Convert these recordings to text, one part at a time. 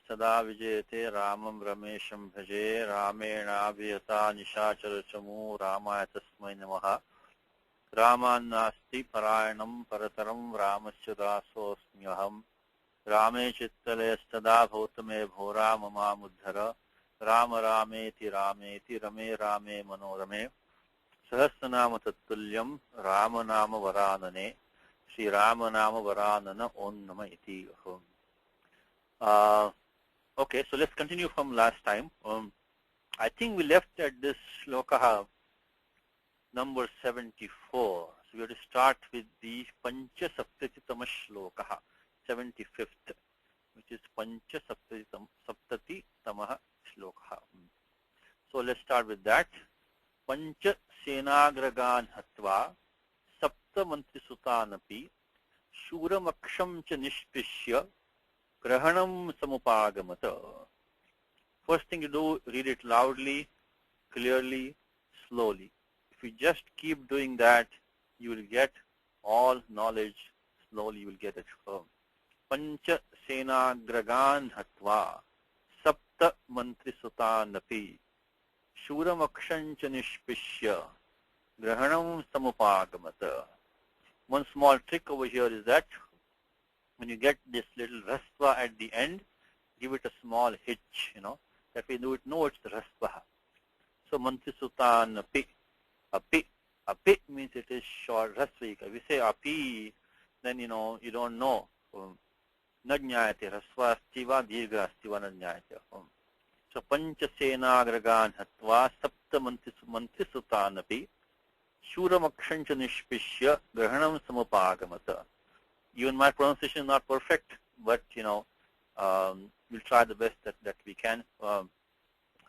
सदा विजयते रामं रमेशं भजे रामेणाभिहता निशाचरचमू रामाय तस्मै नमः रामान्नास्ति परायणं परतरं रामस्य दासोऽस्म्यहम् रामे चित्तलयस्तदा भवतु मे भो राम मामुद्धर राम रामेति रमे रामे मनोरमे सहस्रनाम तत्तुल्यं राम नाम वरानने श्री राम नाम वरानन ओम नमः इति. Okay, so let's continue from last time. I think we left at this shloka number 74. So we have to start with the Pancha Saptatitama shloka, 75th, which is Pancha Saptatitama shloka. So let's start with that. Pancha Senagragan Hatva Sapta Mantri Sutanapi Shuram cha Nishpishya Grahanam Samupagamata. First thing you do, read it loudly, clearly, slowly. If you just keep doing that, you will get all knowledge. Slowly you will get it. Pancha Senagragan Hatva Sapta Mantri Sutanapi Shuram cha Nishpishya Grahanam Samupagamata. One small trick over here is that when you get this little rasva at the end, give it a small hitch, that we know it's the rasva. So Mantri Sutan api. Api means it is short rasva. If we say api, then you don't know. Najñayate rasva astiva dirgha astiva najñayate. So Pancha Senagragan Hatva Sapta Mantri Sutan api Shuramakshancha Nishpishya Grahanam Samupagamata. Even my pronunciation is not perfect, but we'll try the best that we can.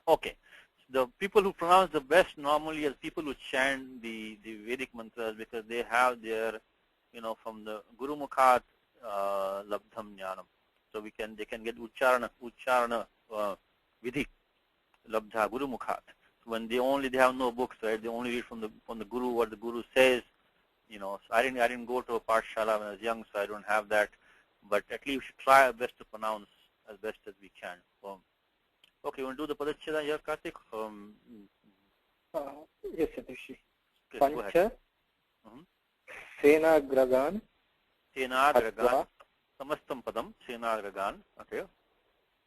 Okay, so the people who pronounce the best normally are people who chant the Vedic mantras, because they have their from the Guru Mukhat Labdham Jnanam. So they can get Ucharana Vidhi Labdha Guru Mukhat. When they have no books, right? They only read from the Guru, what the Guru says. So I didn't go to a Pathshala when I was young, so I don't have that. But at least we should try our best to pronounce as best as we can. Okay, you want to do the Padacheda here, Karthik? Yes, Satishi. Okay, Pancha Senagragan Senagragan Samastam Padam Senagragan. Okay.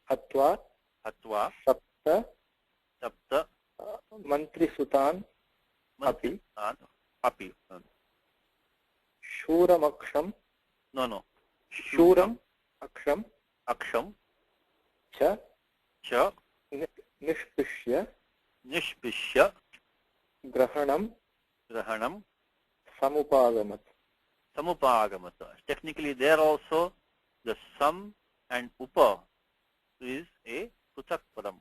Hatva Sapta Mantri Sutan Api Shuram Aksham Cha Nishpishya Grahanam Samupagamat. Technically there also the Sam and Upa is a Putak Padam.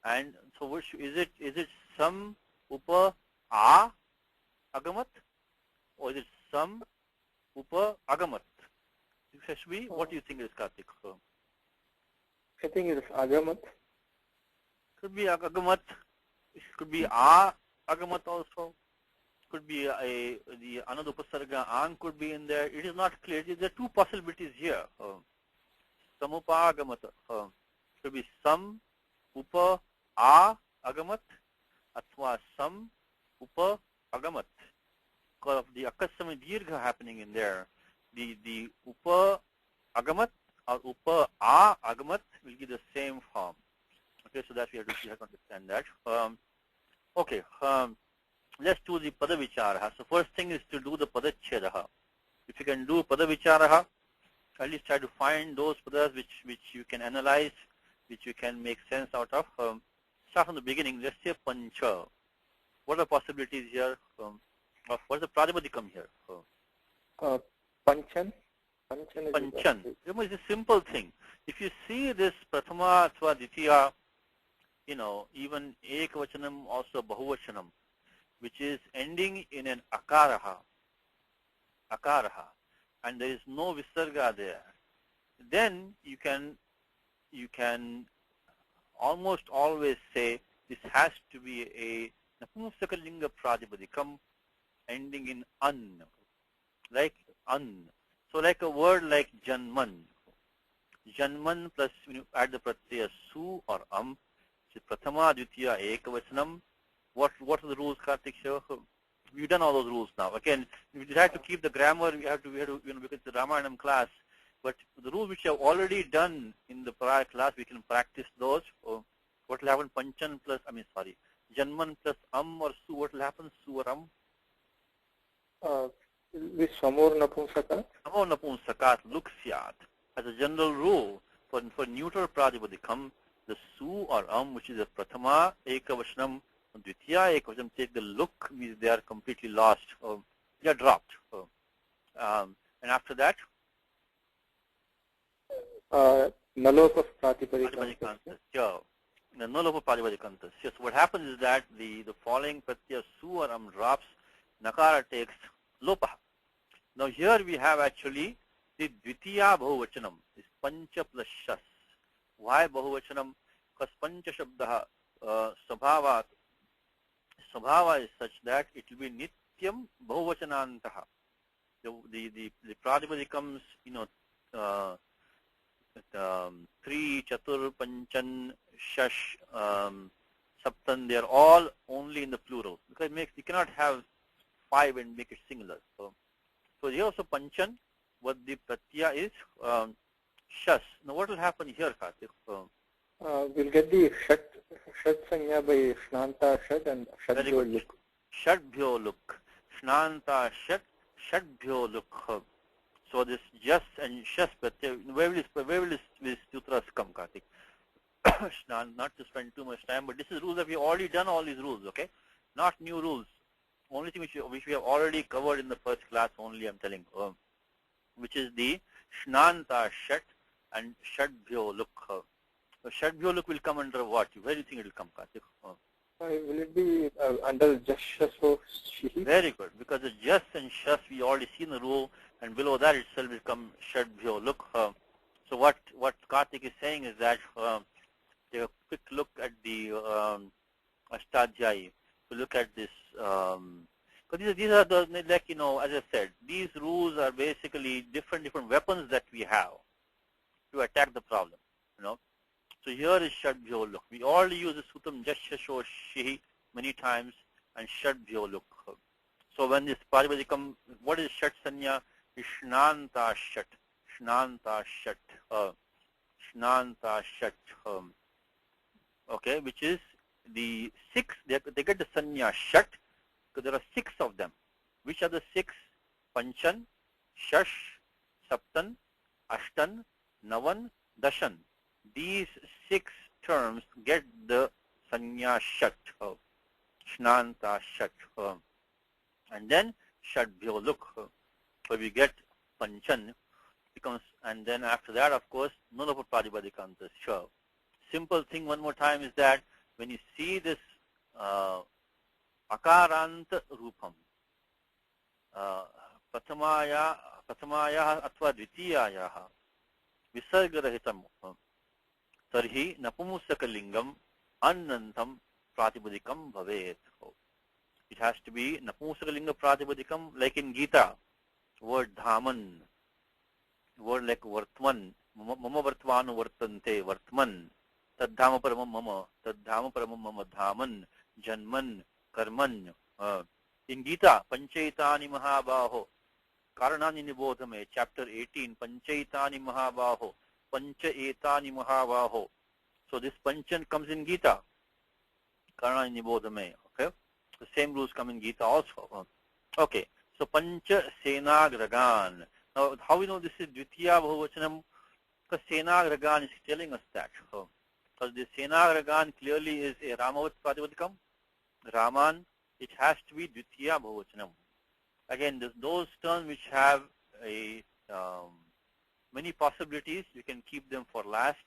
And so which is it Sam Upa A Agamat, or is it Sam Upa Agamat? What do you think is Karthik? I think it is Agamat. Could be Agamat. It could be A Agamat also. Could be the another Upasarga An could be in there. It is not clear. There are two possibilities here. Samupa Agamat. Could be Sam Upa A Agamat Athva Sam Upa Agamat. Because of the Akasami Dirgha happening in there, the Upa Agamat or Upa A Agamat will give the same form. Okay, so that we have to understand that. Okay, let's do the Padavicharaha. So first thing is to do the Padacheraha. If you can do Padavicharaha, at least try to find those padas which you can analyze, which you can make sense out of. Start from the beginning. Let's say Pancha. What are the possibilities here? What's the Pradipadikam here? Panchan. It's a simple thing. If you see this Prathama Athva Ditya, even Ekavachanam, also Bahuvachanam, which is ending in an Akaraha, and there is no Visarga there, then you can almost always say this has to be a Napumsakalinga Pradipadikam ending in an, like an. So like a word like Janman. Janman plus when you add the pratyaya su or so prathama, dvitiya, ekavachanam. What are the rules, Karthik? We've done all those rules now. Again, we have to keep the grammar. We have to because it's the Ramayanam class. But the rules which we have already done in the prior class, we can practice those. What will happen? Panchan plus, Janman plus or su. What will happen? Su or This Samor Napumsakat? Samor Napumsakat looks syat. As a general rule, for neuter pratipadikam, the su or which is a prathama, ekavachanam, dvitiya, ekavachanam, take the look, means they are completely lost. They are dropped. And after that, Nalopa Pratipadikam. Sure. The Nalopa Pratipadikam. So what happens is that the following pratyaya su or drops, nakara takes lopa. Now here we have actually the dvitiya bahuvachanam, is pancha plus shas. Why bahuvachanam? Because pancha shabdaha sabhava is such that it will be nityam bahuvachanantaha. The pratipadikams, 3, chatur, panchan, shash, saptan, they are all only in the plural. Because you cannot have 5 and make it singular. So here also panchan, what the pratyaya is shas. Now what will happen here, Karthik? We'll get the shat sanya by shnanta shat and shadbhyo luk. Shadbhyo luk. Shnanta shat, shadbhyo luk. So this jas and shas pratyaya, where will this sutras come, Karthik? Not to spend too much time, but this is rules that we have already done all these rules, okay? Not new rules. Only thing which we have already covered in the first class only, I'm telling, which is the shnanta shat and shadbhyo luk. So shadbhyo luk will come under what? Where do you think it will come, Karthik? Will it be under just shas or shihi? Very good, because the jas and shas we already seen the rule, and below that itself will come shadbhyo luk. So what Karthik is saying is that take a quick look at the Ashtadhyayi. To look at this, because these are the, like, as I said, these rules are basically different weapons that we have to attack the problem, So here is shadbhyo luk. We already use the sutam jashyasho shihi many times and shadbhyo luk. So when this pratipadikam, what is shat sanya? Is shnanta shat, shnanta shat, shnanta shat. Okay, which is the 6, they get the sanya shat, because there are 6 of them. Which are the 6? Panchan, shash, saptan, ashtan, navan, dashan. These 6 terms get the sanya shat, shnanta shat. And then shadbhyo luk. So we get panchan, becomes, and then after that, of course, nalopa pratipadikanta. Sure. Simple thing one more time is that when you see this akarant rupam, prathamayaha atva dvitiyayaha visargarahitam tarhi napumussakalingam annantam pratipadikam bhavet. It has to be napumusakalinga pratipadikam, like in Gita, word dhaman, word like vartman, mama vartvanu vartante, vartman, tadhama paramam mama dhaman, janman, karman. In Gita, panchaitani mahabaho, karanani nibodhame, chapter 18, panchaitani mahabaho, panchaetani mahabaho. So this panchan comes in Gita, karanani nibodhame. Okay, the same rules come in Gita also. Okay, so pancha senagragan. Now how we know this is dvitiya bahuvachanam? Because senagragan is telling us that. Because the senagragan clearly is a Ramavat pratipadikam, Raman, it has to be dvitiya bahuvachanam. Again, those terms which have a many possibilities, you can keep them for last.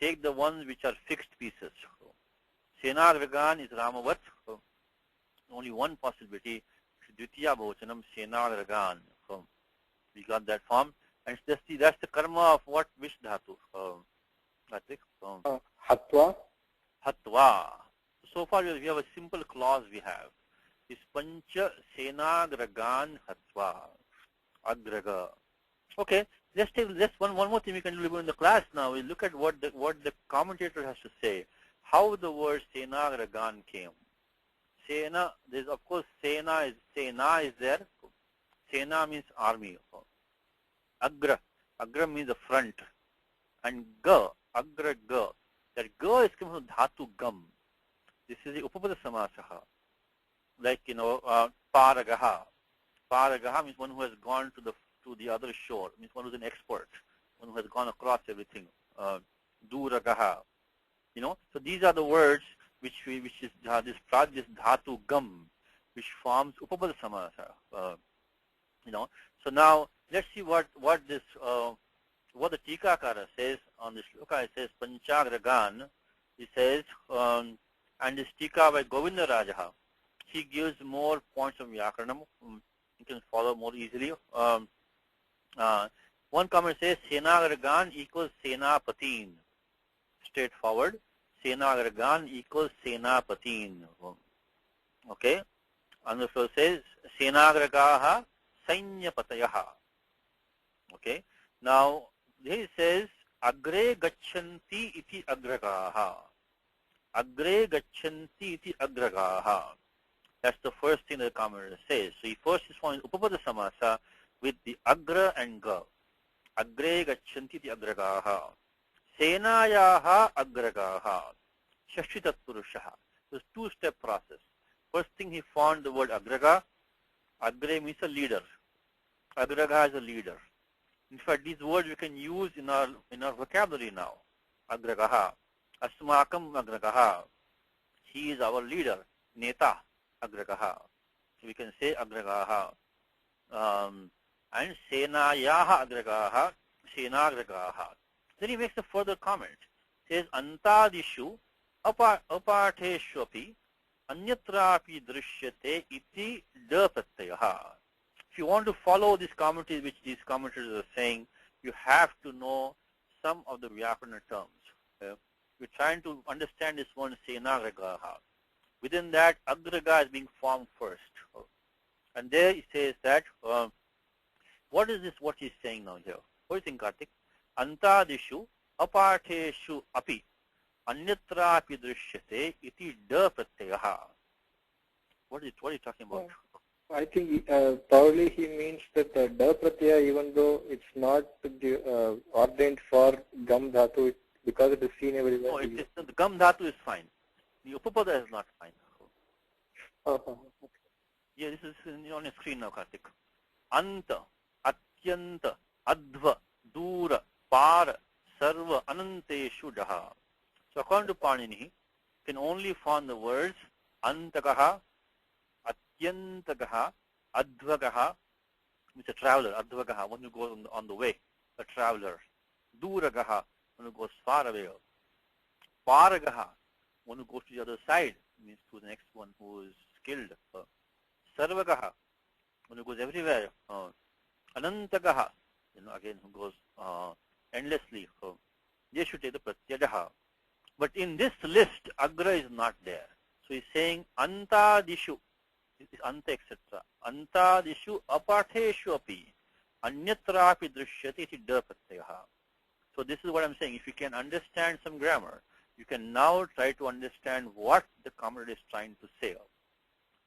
Take the ones which are fixed pieces. Senagragan is Ramavat, only one possibility, dvitiya bahuvachanam, senagragan. We got that form, and that's the karma of what, which dhatu? Hatva. Hatva. So far we have a simple clause we have. Is pancha senagragan hatva. Agraga. Okay, Let's take one more thing we can do in the class now. We look at what the commentator has to say. How the word Senagragan came. Sena, there's of course Sena is there. Sena means army. Agra means the front. And Ga, Agra Ga. That Ga is coming from Dhatu Gam. This is the Upapada Samasaha. Like, Paragaha. Paragaha means one who has gone to the other shore. Means one who's an expert. One who has gone across everything. Duragaha. So these are the words which is this Dhatu Gam, which forms Upapada Samasa. So now let's see what the Tikakara says on this shloka. It says Panchagragan. He says, and this Tika by Govinda Rajaha. He gives more points of Vyakaranam. You can follow more easily. One comment says Senagragan equals Senapatin. Straightforward. Senagragan equals Senapatin. Okay. And the flow says Senagragaha Sainyapatayaha. Okay. Now he says Agre Gachanti iti Agragaha. Agre Gachanti iti Agragaha. That's the first thing the commentator says. So he first is forming Upapada Samasa with the Agra and Ga. Agre Gachanti iti Agragaha. Senayaha Agragaha. Shashti Tatpurushaha. So it's a two-step process. First thing he found the word Agraga. Agre means a leader. Agraga is a leader. In fact, these words we can use in our vocabulary now. Agragaha. Asmakam Agragaha. He is our leader. Neta Agragaha. So we can say Agragaha. And Senayaha Agragaha. Senagragaha. Then he makes a further comment. He says Antadishu Aparteshu api Anyatrapi Drishyate iti da Pratyaha. If you want to follow these commentaries which these commentators are saying, you have to know some of the Vyakarana terms. You're trying to understand this one Senagragaha. Within that, Agraga is being formed first. And there he says that, what is this, what he's saying now here? What do you think, Karthik? Antadishu aparteshu api anyatrapi drishyate iti da pratyaha. What are you talking about? I think probably he means that the da pratyaya, even though it's not ordained for gam dhatu, because it is seen everywhere. No, the gam dhatu is fine. The upapada is not fine. Okay. Yeah, this is on your screen now, Karthik. Anta, atyanta, adva, dura, para, sarva, ananteshu daha. So according to Panini, you can only find the words antagaha, atyantagaha, advagaha, which is a traveler, advagaha, one who goes on the way, a traveler. Duragaha, one who goes far away. Paragaha, one who goes to the other side, means to the next one who is skilled. Sarvagaha, one who goes everywhere. Anantagaha, again who goes endlessly. They should take the pratyadaha. But in this list, Agra is not there. So he's saying Antadishu, this is Anta, etc. Antadishu aparteshu api anyatrapi drishyate iti da pratyaha. So this is what I'm saying. If you can understand some grammar, you can now try to understand what the commentator is trying to say.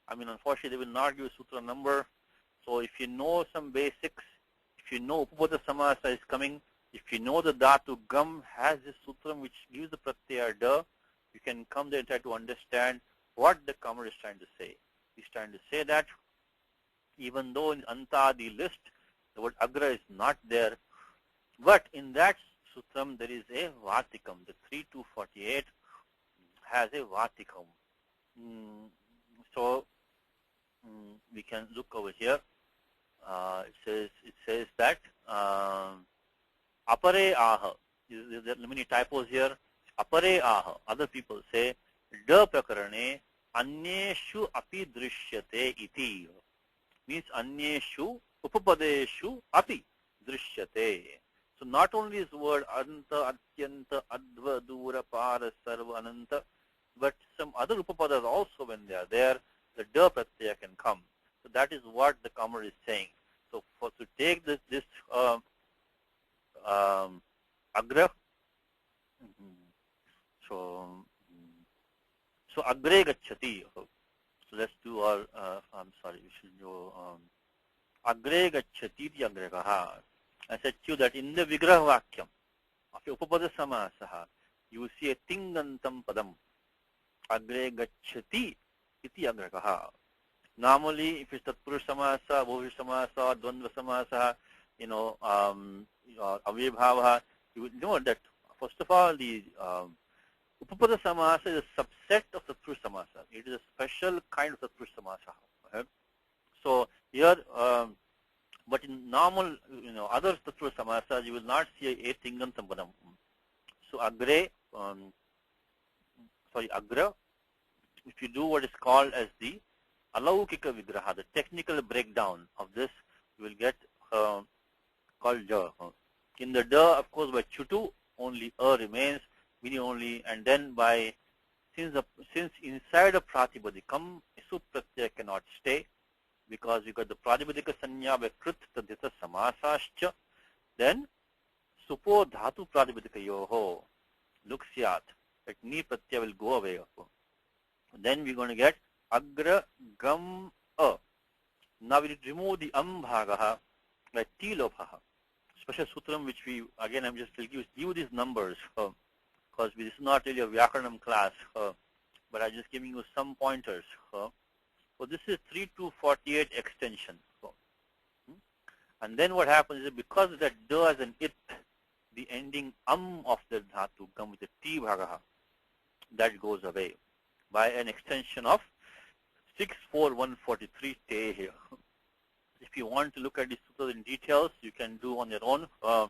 I mean, unfortunately, they will not give a sutra number. So if you know some basics, if you know Upapada Samasa is coming, if you know the Dhatu Gam has this sutram which gives the pratyaya da, you can come there and try to understand what the commentator is trying to say. He's trying to say that even though in Antadi list, the word Agra is not there, but in that sutram there is a Vatikam. The 3248 has a Vatikam. So we can look over here. It says that apare aha. There are many typos here. Apare aha. Other people say da prakarane anyeshu api drishyate iti. Means anyeshu upapadeshu api drishyate. So not only is the word anta, atyanta, adva, dura, para, sarva, ananta, but some other upapadas also, when they are there, the da pratyaya can come. So that is what the commentator is saying. So to take this So, so agre gacchati. So let's do our, I'm sorry, we should do agre gacchati iti agragaha. I said to you that in the vigraha vakyam of upapada samasaha, you will see a tingantam padam. Agre gacchati iti agragaha. Normally, if it's tatpurush samasa, bhuvish samasa, dvandva samasa, avyabhava, you would know that, first of all, the upapada samasa is a subset of tatpurush samasa. It is a special kind of tatpurush samasa. Right? So here, but in normal, other tatpurush samasas, you will not see a tingantam padam. So agre, agra, if you do what is called as the alaukika vigraha, the technical breakdown of this, you will get called da. In the da, of course, by chutu, only a remains, meaning only, and then by, since inside a pratipadikam, supratyaya cannot stay, because you got the pratipadika sanya by krit tadhita samasascha, then supo dhatu pratipadika yoho, luksyat, that ni pratyaya will go away. Then we're going to get agra gam a. Now we remove the bhagaha by ti lophaha. Special sutram which we, again I'm just telling you these numbers because this is not really a Vyakaranam class, but I'm just giving you some pointers. So this is 3 to 48 extension. And then what happens is because that da as an it, the ending of the dhatu come with the ti bhagaha, that goes away by an extension of 64143 te here. If you want to look at these sutras in details, you can do on your own, or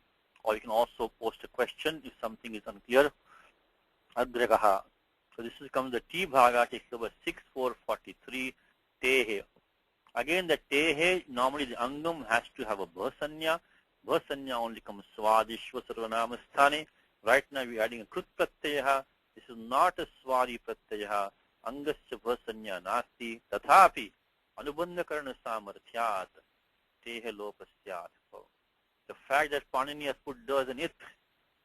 you can also post a question if something is unclear. Adragaha. So this is comes the T bhaga takes over 6443 te here. Again, the te here, normally the angam has to have a bhasanya. Bhasanya only comes swadishva sarvanama sthane. Right now we are adding a krut pratyaha. This is not a swadi pratyaha. Angasya bhasanya nasti. Tathapi anubandha karana samarthyat tehe lopasyat. The fact that Panini has put da as an it,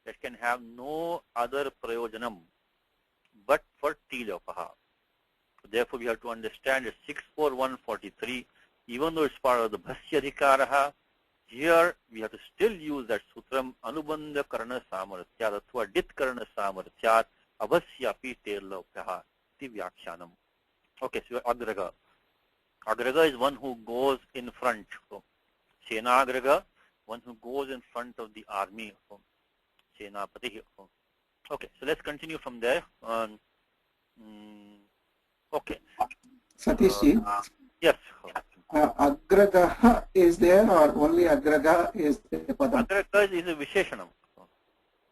that can have no other prayojanam but for ti lopaha. Therefore, we have to understand that 64143, even though it's part of the bhasya adhikaraha, here we have to still use that sutram anubandha karana samarthyat athva dit karana samarthyat abhasyapi te lopaha ti vyakhyanam. Okay, so agraga. Agraga is one who goes in front. Senagraga, one who goes in front of the army. Senapati. Okay, so let's continue from there. Okay. Satishji? Yes. Agragaha is there or only Agraga is the padam? Agraga is a visheshanam.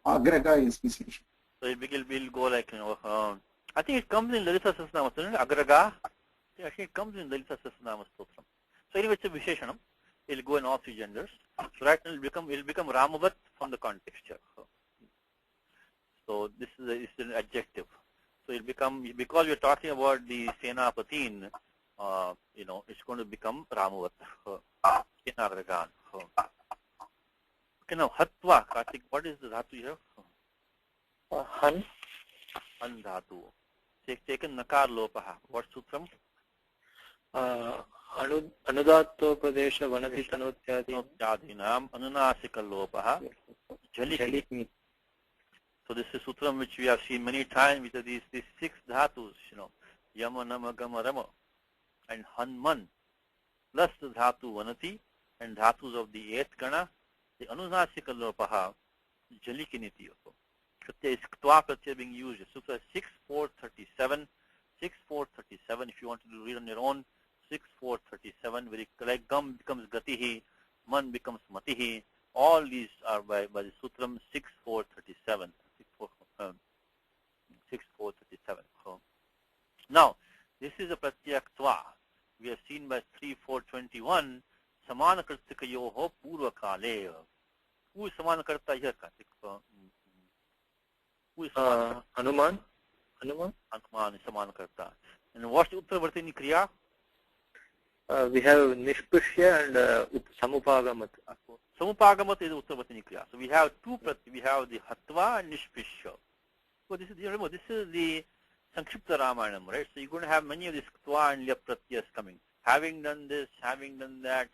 Agraga is visheshanam. So it will go like, I think it comes in Lalita Sasnama. Agraga. Actually, it comes in Lalita Sasnama Stotram. So anyway, it's a visheshanam. It will go in all three genders. So right now it will become Ramavat from the context here. So this is an adjective. So it will become, because we are talking about the Senapatin, it's going to become Ramavat. Senaragan. Okay, now Hatva, Kartik, what is the dhatu here? Han. Han dhatu. Taken Nakar Lopaha. What sutram? Anudatto Pradesha Vanati Tanothyadinam Anunasika Lopaha Jalikini. So this is sutram which we have seen many times with these 6 dhatus, Yama, Nama, Gama, Rama, and Hanman, plus the dhatu Vanati and dhatus of the 8th gana, the Anunasika Lopaha Jalikiniti. Is Ktwa Pratyaya being used. Sutra 6437. 6437, if you want to read on your own, 6437, where like gam becomes gatihi, man becomes matihi. All these are by the sutram 6437. 6437. Now, this is a pratyaktva. We have seen by 3421, samana kartikayoho purva kale. Who is samana karta here, Kartik? Who is samana? Hanuman. Hanuman is samana karta. And what's the uttaravartini kriya? We have Nishpushya and Samupagamat. Samupagamat is uttaravartini kriya. So we have two, we have the Hatva and Nishpushya. So this is, remember, this is the Sankshipta Ramayanam, right? So you're going to have many of these Kva and Lya Pratyas coming. Having done this, having done that,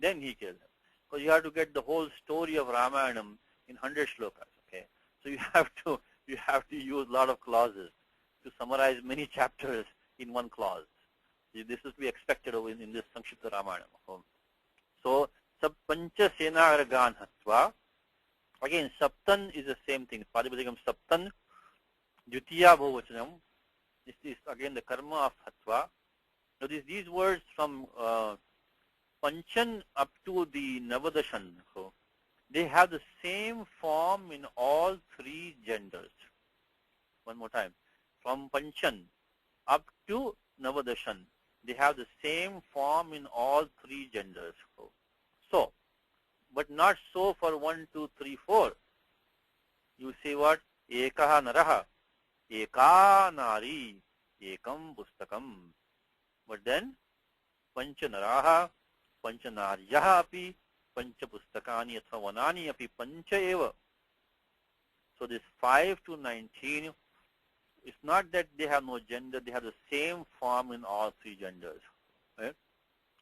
then he killed him. Because you have to get the whole story of Ramayanam in 100 shlokas, okay? So you have to use a lot of clauses to summarize many chapters in one clause. This is to be expected in this Sankshipta Ramayanam. So, Pancha Sena Gan Hatva. Again, Saptan is the same thing. Padipadikam Saptan. Dvitiya Bhavachanam. This is again the karma of Hatva. Now these words from Panchan up to the Navadashan, they have the same form in all three genders. One more time. From Panchan up to Navadashan, they have the same form in all three genders. So, but not so for 1, 2, 3, 4. You say what? Ekaha naraha, eka nari, ekam pustakam. But then, pancha naraha, pancha naryaha api, pancha pustakani atha vanani api pancha eva. So this 5 to 19, it's not that they have no gender, they have the same form in all three genders. Right?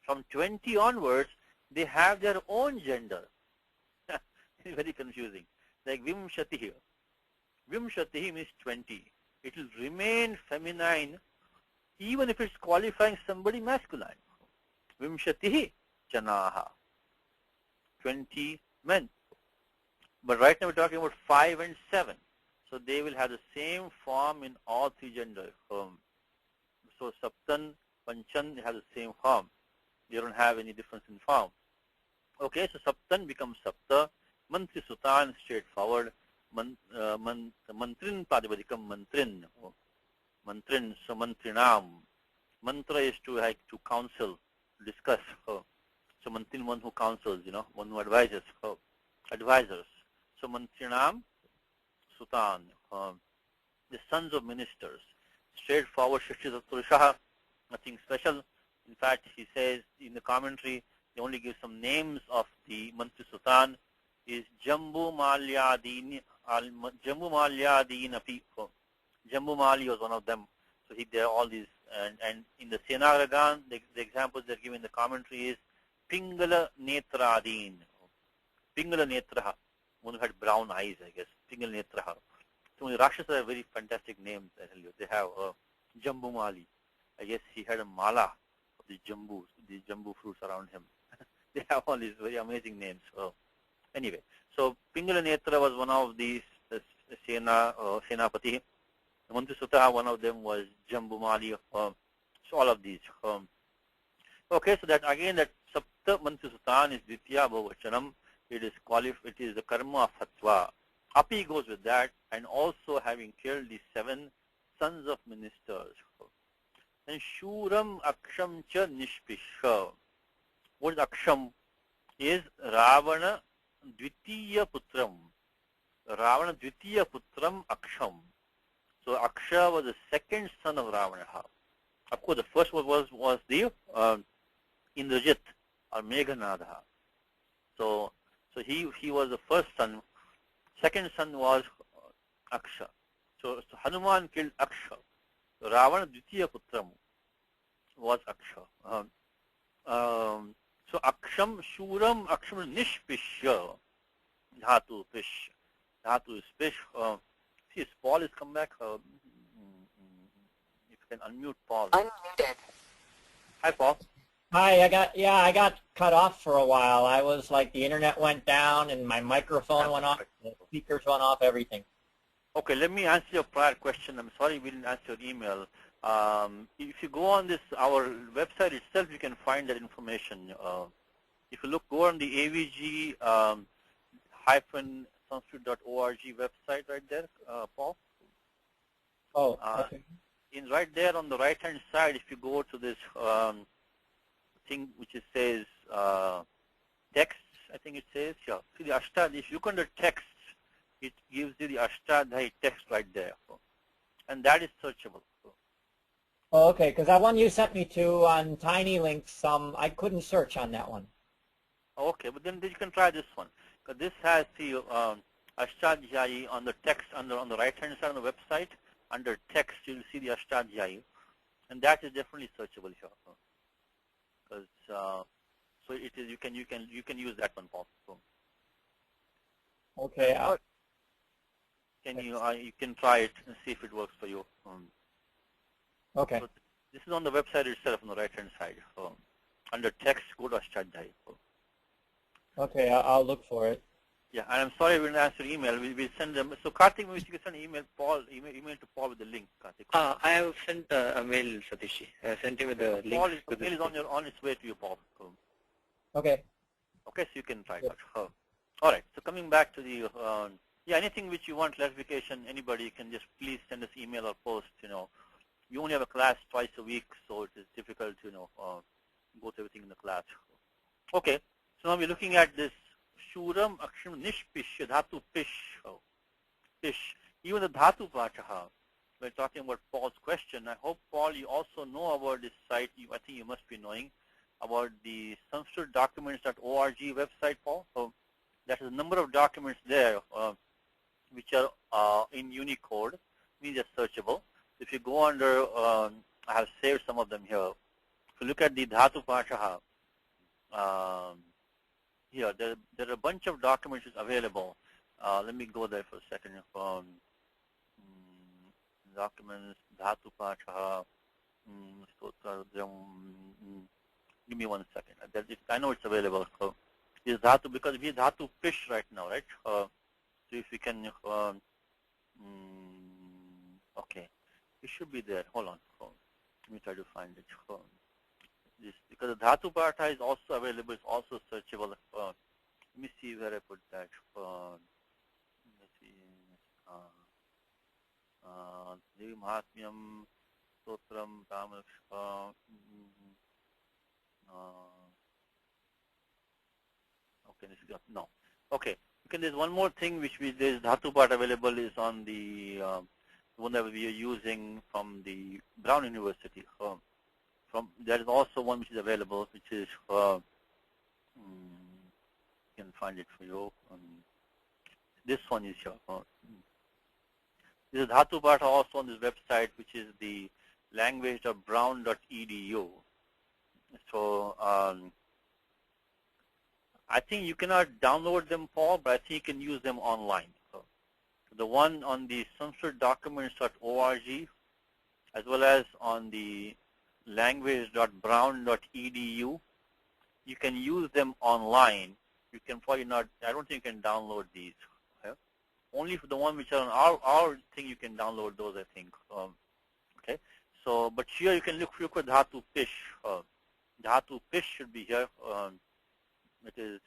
From 20 onwards, they have their own gender. It's very confusing. Like Vimshatihi. Vimshatihi means 20. It will remain feminine even if it's qualifying somebody masculine. Vimshatihi Janaha. 20 men. But right now we're talking about 5 and 7. So they will have the same form in all three genders. So Saptan, Panchan, they have the same form. They don't have any difference in form. Okay, so Saptan becomes Sapta. Mantri Sutan, straightforward. Mantrin Padipadikam Mantrin. Mantrin, so Mantrinam. Mantra is to counsel, to discuss. So Mantrin, one who counsels, one who advises. Advisors. So Mantrinam, Sutan. The sons of ministers. Straightforward, Shishti Saturushaha. Nothing special. In fact, he says in the commentary, they only give some names of the Mantri Sutan. Is Jambu Malyadin api. Jambu Mali was one of them. So there are all these, and in the Senaragan, the examples they're given in the commentary is Pingala Netradin. Pingala Netraha, one who had brown eyes, I guess. Pingala Netraha. So the Rakshasas are very fantastic names, I tell you. They have Jambu Mali. I guess he had a mala of the jambu fruits around him. They have all these very amazing names. Anyway, so Pingala Netra was one of these Senapati. Mantri Sutaha, one of them was Jambu Mali. So all of these. Okay, so that again, that Sapta Mantri Sutan is Dvitiya Bhavachanam. It is the karma of Hatva. Api goes with that, and also having killed the 7 sons of ministers. And Shuram Aksham Cha Nishpisha. What is Aksham? Is Ravana Dvitiya Putram. Ravana Dvitiya Putram Aksham. So Aksha was the second son of Ravana. Of course, the first one was the Indrajit or Meghanadha. So he was the first son. Second son was Aksha. So Hanuman killed Aksha. Ravana Dvitiya Putram was Aksha. So Aksham, Shuram, Aksham Nishpishya. Dhatu, Pish. Dhatu is Pish. See, Paul has come back. If you can unmute Paul. Unmuted. Hi, Paul. Hi, I got cut off for a while. I was like, the internet went down and my microphone went off, the speakers went off, everything. Okay, let me answer your prior question. I'm sorry we didn't answer your email. If you go on our website itself, you can find that information. If you go on the AVG Sanskrit.org website right there, Paul. Oh, okay. Right there on the right-hand side, if you go to this thing which it says text, I think it says, yeah. See the Ashtadhyayi, if you look under text, it gives you the Ashtadhyayi text right there. And that is searchable. Oh, okay, because that one you sent me to on Tiny Links, I couldn't search on that one. Okay, but then you can try this one. Because this has the Ashtadhyayi on the text on the right hand side on the website. Under text, you'll see the Ashtadhyayi, and that is definitely searchable here. Because so it is you can use that one, Paul. So, Okay. you can try it and see if it works for you. Okay. So this is on the website itself on the right hand side. Under text, go to Ashtadhyayi. Okay, I'll look for it. Yeah, and I'm sorry we didn't answer email. We send them. So Karthik, maybe you can send email to Paul with the link. Karthik. I have sent a mail, Satish. I sent him with the link. Paul mail is on its way to you, Paul. Okay. Okay, so you can try that. All right. So coming back to the anything which you want clarification, anybody can just please send us email or post. You only have a class twice a week, so it is difficult to go through everything in the class. Okay. So now we're looking at this Shuram Aksham Nishpish Dhatu Pish. Pish. Even the Dhatu Pachaha. We're talking about Paul's question. I hope, Paul, you also know about this site. I think you must be knowing about the SanskritDocuments.org website, Paul. So there's a number of documents there which are in Unicode, means they're searchable. If you go under, I have saved some of them here. If you look at the Dhatu Pachaha, here, there are a bunch of documents available. Let me go there for a second. Documents, Dhatu Pachaha, give me 1 second. I know it's available. So is Dhatu, because we Dhatu Pish right now, right? So if we can, okay, it should be there. Hold on. Let me try to find it. Because the Dhatu Patha is also available, it's also searchable. Let me see where I put that. Let's see. Devi Mahatmyam, Stotram, Tamil. Okay, this is no. Okay, there's one more thing which there's Dhatu Patha available is on the one that we are using from the Brown University. There is also one which is available, which is you can find it for you. This one is here. This is Dhatu Patha also on this website, which is the language.brown.edu. So I think you cannot download them, Paul, but I think you can use them online. So the one on the SanskritDocuments.org, as well as on the language.brown.edu, you can use them online. You can probably not, I don't think you can download these. Okay? Only for the one which are on our thing, you can download those, I think. Okay. So, but here you can look for Dhatu Pish. Dhatu Pish should be here. It is,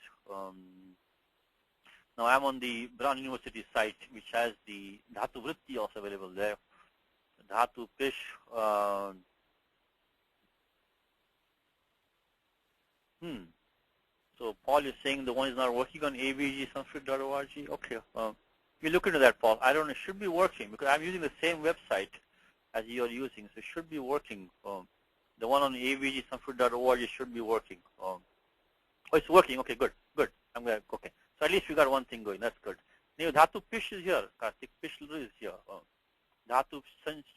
now I'm on the Brown University site, which has the Dhatu Vritti also available there. Dhatu Pish, So Paul is saying the one is not working on avgsanskrit.org. Okay, you look into that, Paul. I don't know, it should be working because I'm using the same website as you're using, so it should be working. The one on avgsanskrit.org should be working. Oh, it's working. Okay, good. I'm glad. Okay, so at least we got one thing going. That's good. Now Dhatu Pish is here. Karthik Pish is here. Dhatu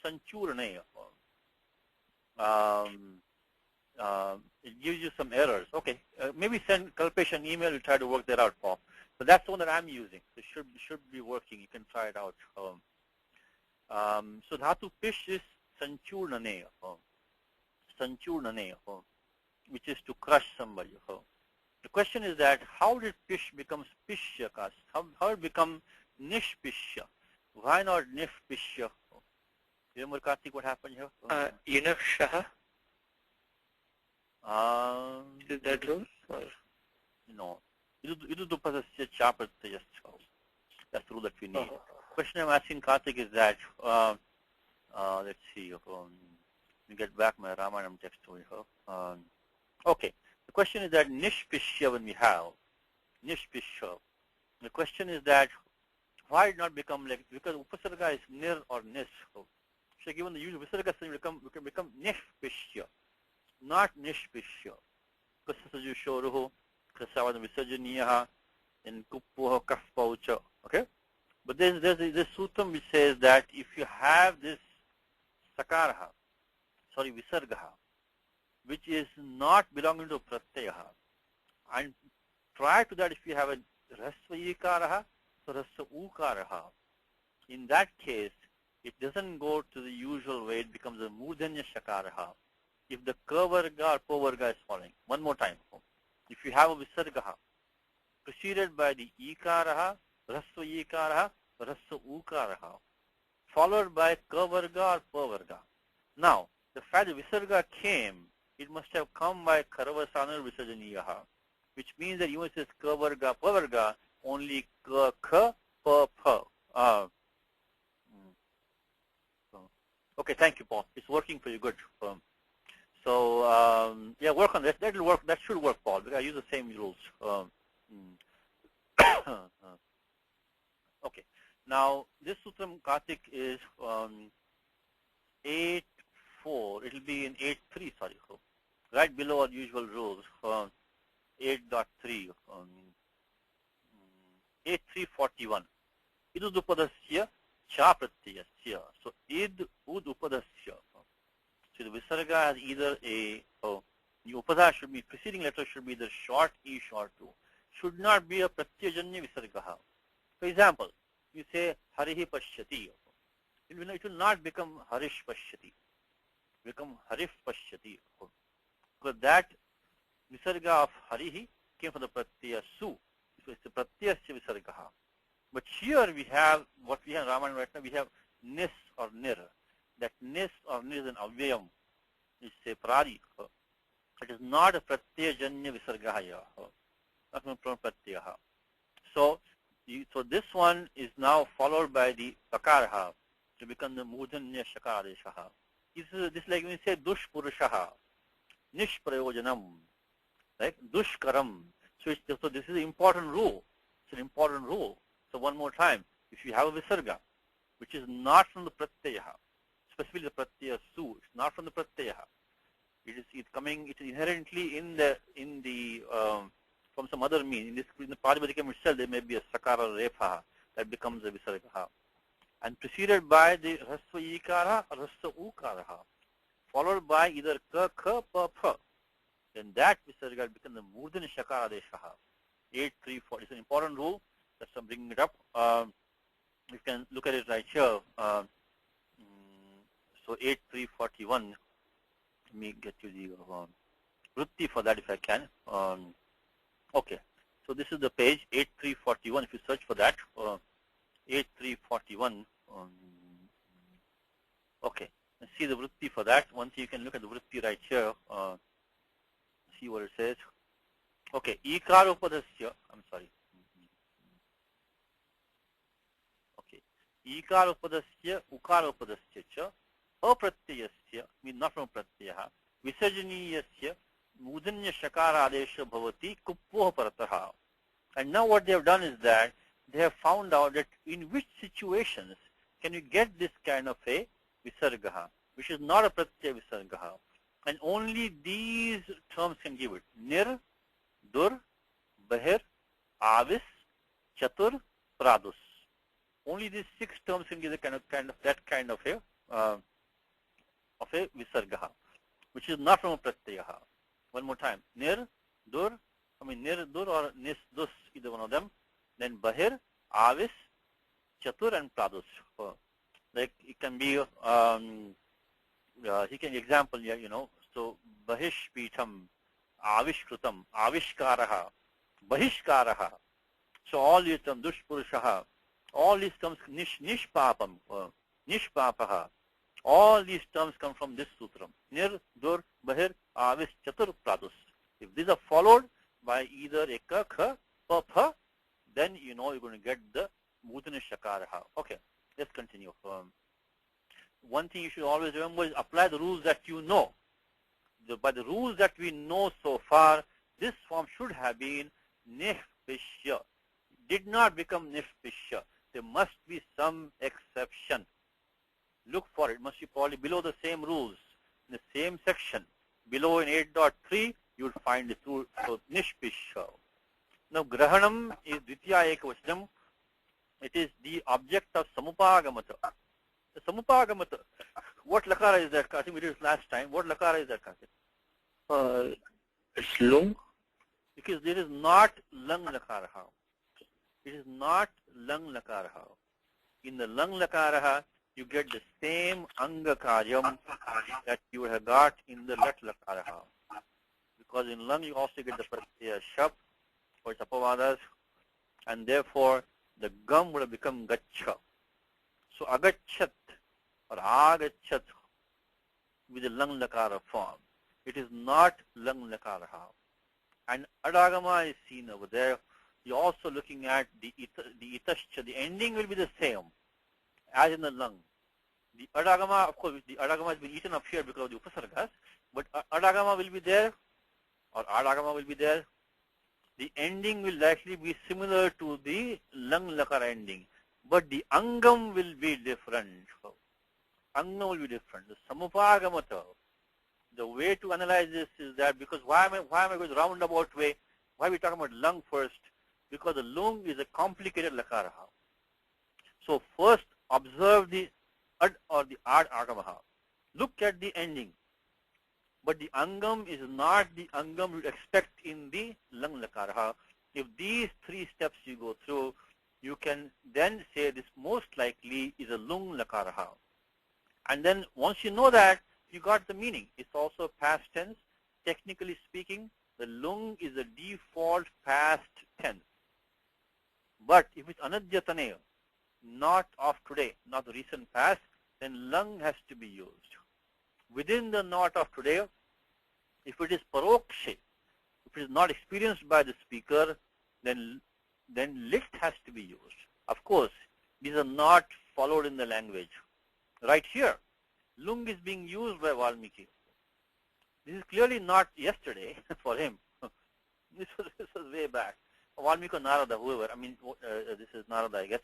Sanchurane. It gives you some errors. Okay, maybe send Kalpesh an email. We'll try to work that out, Paul. But that's the one that I'm using. So it should be working. You can try it out. So Dhatu Pish is Sanchurnane. Sanchurnane, which is to crush somebody. The question is that how did Pish become Pishya? How it become Nishpishya? Why not Nishpishya? Remember, Karthik, what happened here? Yunafshaha? Is that rule? No. That's the rule that we need. The question I'm asking Karthik is that, let's see, let me get back my Ramayanam text over here. Okay. The question is that Nishpishya, when we have Nishpishya, the question is that why it not become like, because Upasarga is Nir or Nis. So given the use of Visarga, we can become Nishpishya, not Nishpishya. Kasasaju Shoruhu, Kasavana Visajaniyaha, and Kuppuha Kafpaucha. Okay? But there's this sutram which says that if you have this sakaraha, sorry, visargaha, which is not belonging to pratyaha, and prior to that if you have a rasva ikaraha, so rasva ukaraha, in that case it doesn't go to the usual way, it becomes a murdanya shakaraha. If the kavarga or povarga is following. One more time. If you have a visargaha preceded by the ikaraha, rasva ikaraha, rasva ukaraha, followed by kavarga or pavarga. Now, the fact that visarga came, it must have come by karavasana visarjaniyaha, which means that even if it says kavarga, pavarga, only ka, ka, pa, pa. Okay, thank you, Paul. It's working for you. Good. So yeah, work on that. That'll work. That should work, Paul. Because I use the same rules. Okay. Now this sutram Karthik is 8.4. It'll be in 8.3. Sorry, right below our usual rules. 8.3. 8.3.41. Idudupadasya cha pratyasya. So id ud upadasya. So the visarga has either the upada should be, preceding letter should be either short e, short u. Should not be a pratyajanya visargaha. For example, you say harihi pashyati. It will not become harish pashyati. Become harif pashyati. Because that visarga of harihi came from the pratyaya su. So it's the pratyasya visargaha. But here we have, what we have in Ramayanam right now, we have nis or nir. That nis or nir is an avyayam. It's a prari. It is not a pratyajanya visargahaya. Not from pratyaha. So this one is now followed by the sakaraha to become the mudanya shakaradeshaha. This is like when we say dushpurushaha, nishprayojanam, right? Dushkaram. So this is an important rule. It's an important rule. So one more time, if you have a visarga, which is not from the pratyaha, specifically the pratyaya su, it's not from the pratyaha. It is inherently in the from some other mean. In the Paripadikam itself, there may be a sakara repha that becomes a visargaha, and preceded by the rasva ikara or rasva ukaraha, followed by either ka, kha, pa, pha. Then that visarga becomes the murdana shakara deshaha. 8.3.4. It's an important rule. That's why I'm bringing it up. You can look at it right here. So 8.3.41. Let me get you the vritti for that if I can. Okay. So this is the page 8.3.41. If you search for that, 8.3.41. Okay. And see the vritti for that. Once you can look at the vritti right here. See what it says. Okay. Ikara upadasya. I'm sorry. Ikara upadasya, ukara upadasya cha, apratyayasya, means not from pratyaha, visarjaniyasya, mudanya shakara adesha bhavati, kuppoha parataha. And now what they have done is that they have found out that in which situations can you get this kind of a visargaha, which is not a pratyaya visargaha. And only these terms can give it. Nir, dur, bahir, avis, chatur, pradus. Only these 6 terms can give the kind of a visargaha, which is not from a pratyaha. One more time. Nir, dur or nis, dus, either one of them. Then bahir, avis, chatur, and pradus. Like it can be, he can example here, so bahish pitam, avishkrutam, avishkaraha, bahishkaraha. So all these terms, dushpurushaha, all these terms, nishpapam, nishpapaha, all these terms come from this sutram. Nir, dur, bahir, avis, chatur, pradus. If these are followed by either a ka, kha, pa, pha, then you're going to get the mudana shakaraha. Okay, let's continue. One thing you should always remember is apply the rules that you know. By the rules that we know so far, this form should have been nifpishya. Did not become nifpishya. There must be some exception. Look for it. It must be probably below the same rules. In the same section. Below in 8.3, you would find this rule. So, nishpishya. Now, grahanam is dvitiya ekavachanam. It is the object of samupagamata. The samupagamata. What lakara is that? I think we did it last time. What lakara is that? It's lung. Because there is not lung lakara. It is not lung lakara. In the lung lakara, you get the same anga karyam that you would have got in the lat lakara. Because in lung you also get the pratyaya shap for its apavadas, and therefore the gum would have become gacha. So agachat or agachat with the lung lakara form. It is not lung lakara. And adagama is seen over there. You're also looking at the itascha. The ending will be the same as in the lung. The adagama, of course, the adagama has been eaten up here because of the upasargas, but adagama will be there, or adagama will be there. The ending will likely be similar to the lung lakara ending, but the angam will be different. Angam will be different. The samupagamata. The way to analyze this is that, because why am I going the roundabout way? Why are we talking about lung first? Because the lung is a complicated lakara. So first observe the ad or the ad agamaha. Look at the ending. But the angam is not the angam you would expect in the lung lakara. If these three steps you go through, you can then say this most likely is a lung lakara. And then once you know that, you got the meaning. It's also past tense. Technically speaking, the lung is a default past tense. But if it's anadyatanaya, not of today, not the recent past, then lung has to be used. Within the not of today, if it is parokshe, if it is not experienced by the speaker, then lit has to be used. Of course, these are not followed in the language. Right here, lung is being used by Valmiki. This is clearly not yesterday for him. This was way back. Valmiki or Narada, whoever. I mean, this is Narada, I guess.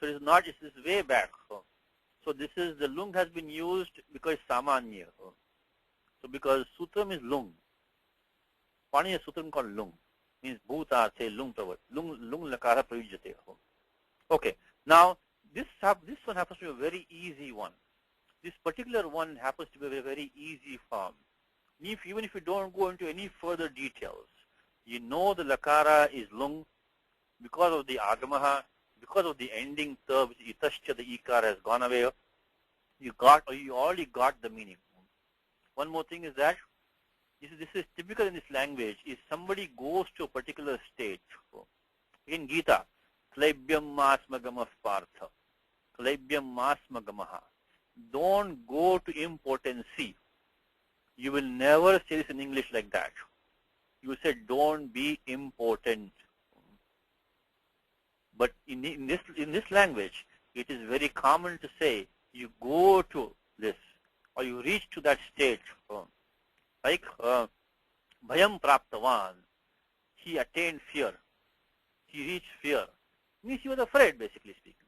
So it is not. This is way back. So this is the lung has been used because it's samanya. So because sutram is lung. Paniya sutram called lung. Means bhuta say lung tavat. Lung lakara prayujate. Okay. Now this one happens to be a very easy one. This particular one happens to be a very easy form. Even if you don't go into any further details, you know the lakara is lung because of the agamaha, because of the ending term, itascha, the ikara has gone away. You already got the meaning. One more thing is that this is typical in this language. If somebody goes to a particular state, in Gita, klaibyam masmagamah partha, klaibyam masmagamaha. Don't go to impotency. You will never say this in English like that. You will say, don't be impotent. But in this language, it is very common to say, you go to this, or you reach to that state. Like, bhayam praptavan, he attained fear. He reached fear. Means he was afraid, basically speaking.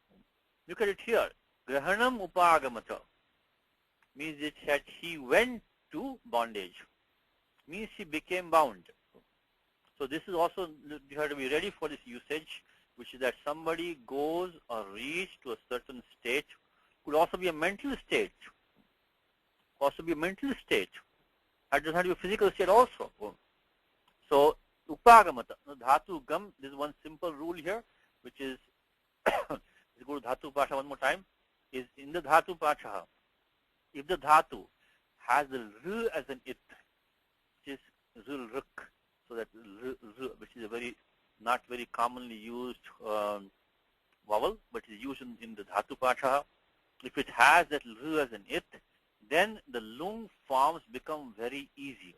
Look at it here. Grahanam upagamata means that he went to bondage. Means he became bound. So this is also, you have to be ready for this usage, which is that somebody goes or reaches to a certain state. Could also be a mental state. Also be a mental state. It doesn't have to be a physical state also. So upagamata, dhatu gam, this is one simple rule here, which is, let's go to dhatu pasha one more time, is in the dhatu pasha, if the dhatu has the r as an it, which is ruk, so that r, which is a not very commonly used vowel, but is used in the dhatu pasha. If it has that r as an it, then the lung forms become very easy.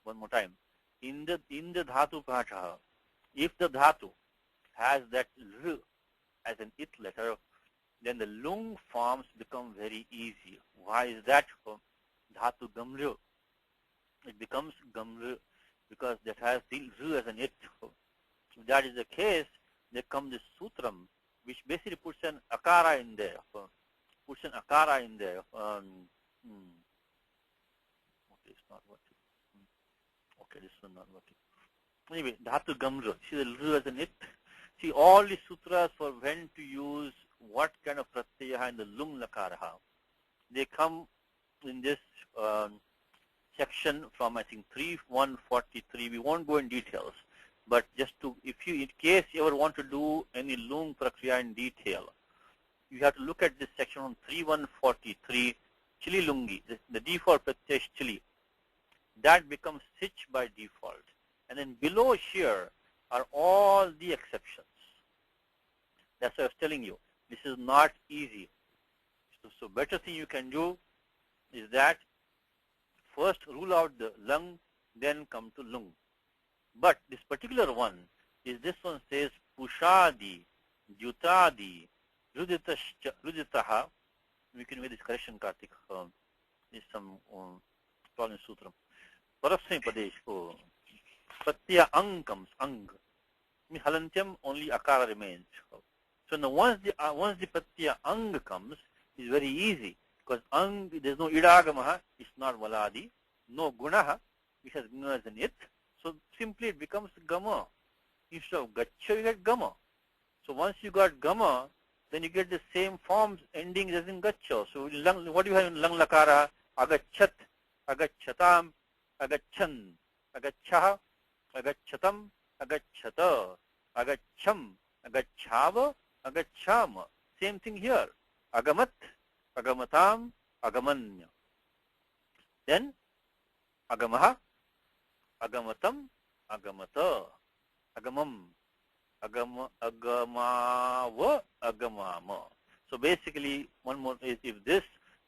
One more time. In the dhatu pasha, if the dhatu has that r as an it letter, then the lung forms become very easy. Why is that? Dhatu gamru. It becomes gamru because that has the r as an it. If that is the case, there comes this sutram, which basically puts an akara in there. Okay, it's not working. Okay, this one not working. Anyway, dhatu gamru. See the r as an it. See, all the sutras for when to use what kind of pratyaya in the lung lakaraha, they come in this section from, I think, 3143. We won't go in details, but just to, if you, in case you ever want to do any lung prakriya in detail, you have to look at this section from 3143, chili lungi, the default pratyaya is chili. That becomes sich by default. And then below here are all the exceptions. That's what I was telling you. This is not easy. So better thing you can do is that first rule out the lung, then come to lung. But this particular one is, this one says pushadi, jyutadi, ruditaha. We can make this correction, Kartik. There's some problem in sutram. Parasmi padesh. Pratyaya ang comes, ang. Halantyam, only akara remains. So now once the pratyaya ang comes, it's very easy, because ang, there's no idagamaha, it's not valadi, no gunaha, which has guna as an it. So simply it becomes gama. Instead of gacha, you get gama. So once you got gama, then you get the same forms ending as in gacha. So lung, what do you have in lung lakara? Agachat, agachatam, agachan, agachaha, agachatam, agachata, agacham, agachava, agachama. Same thing here. Agamat, agamatam, agamanya. Then agamaha, agamatam, agamata, agamam, agamawa, agamama. So basically, one more is, if this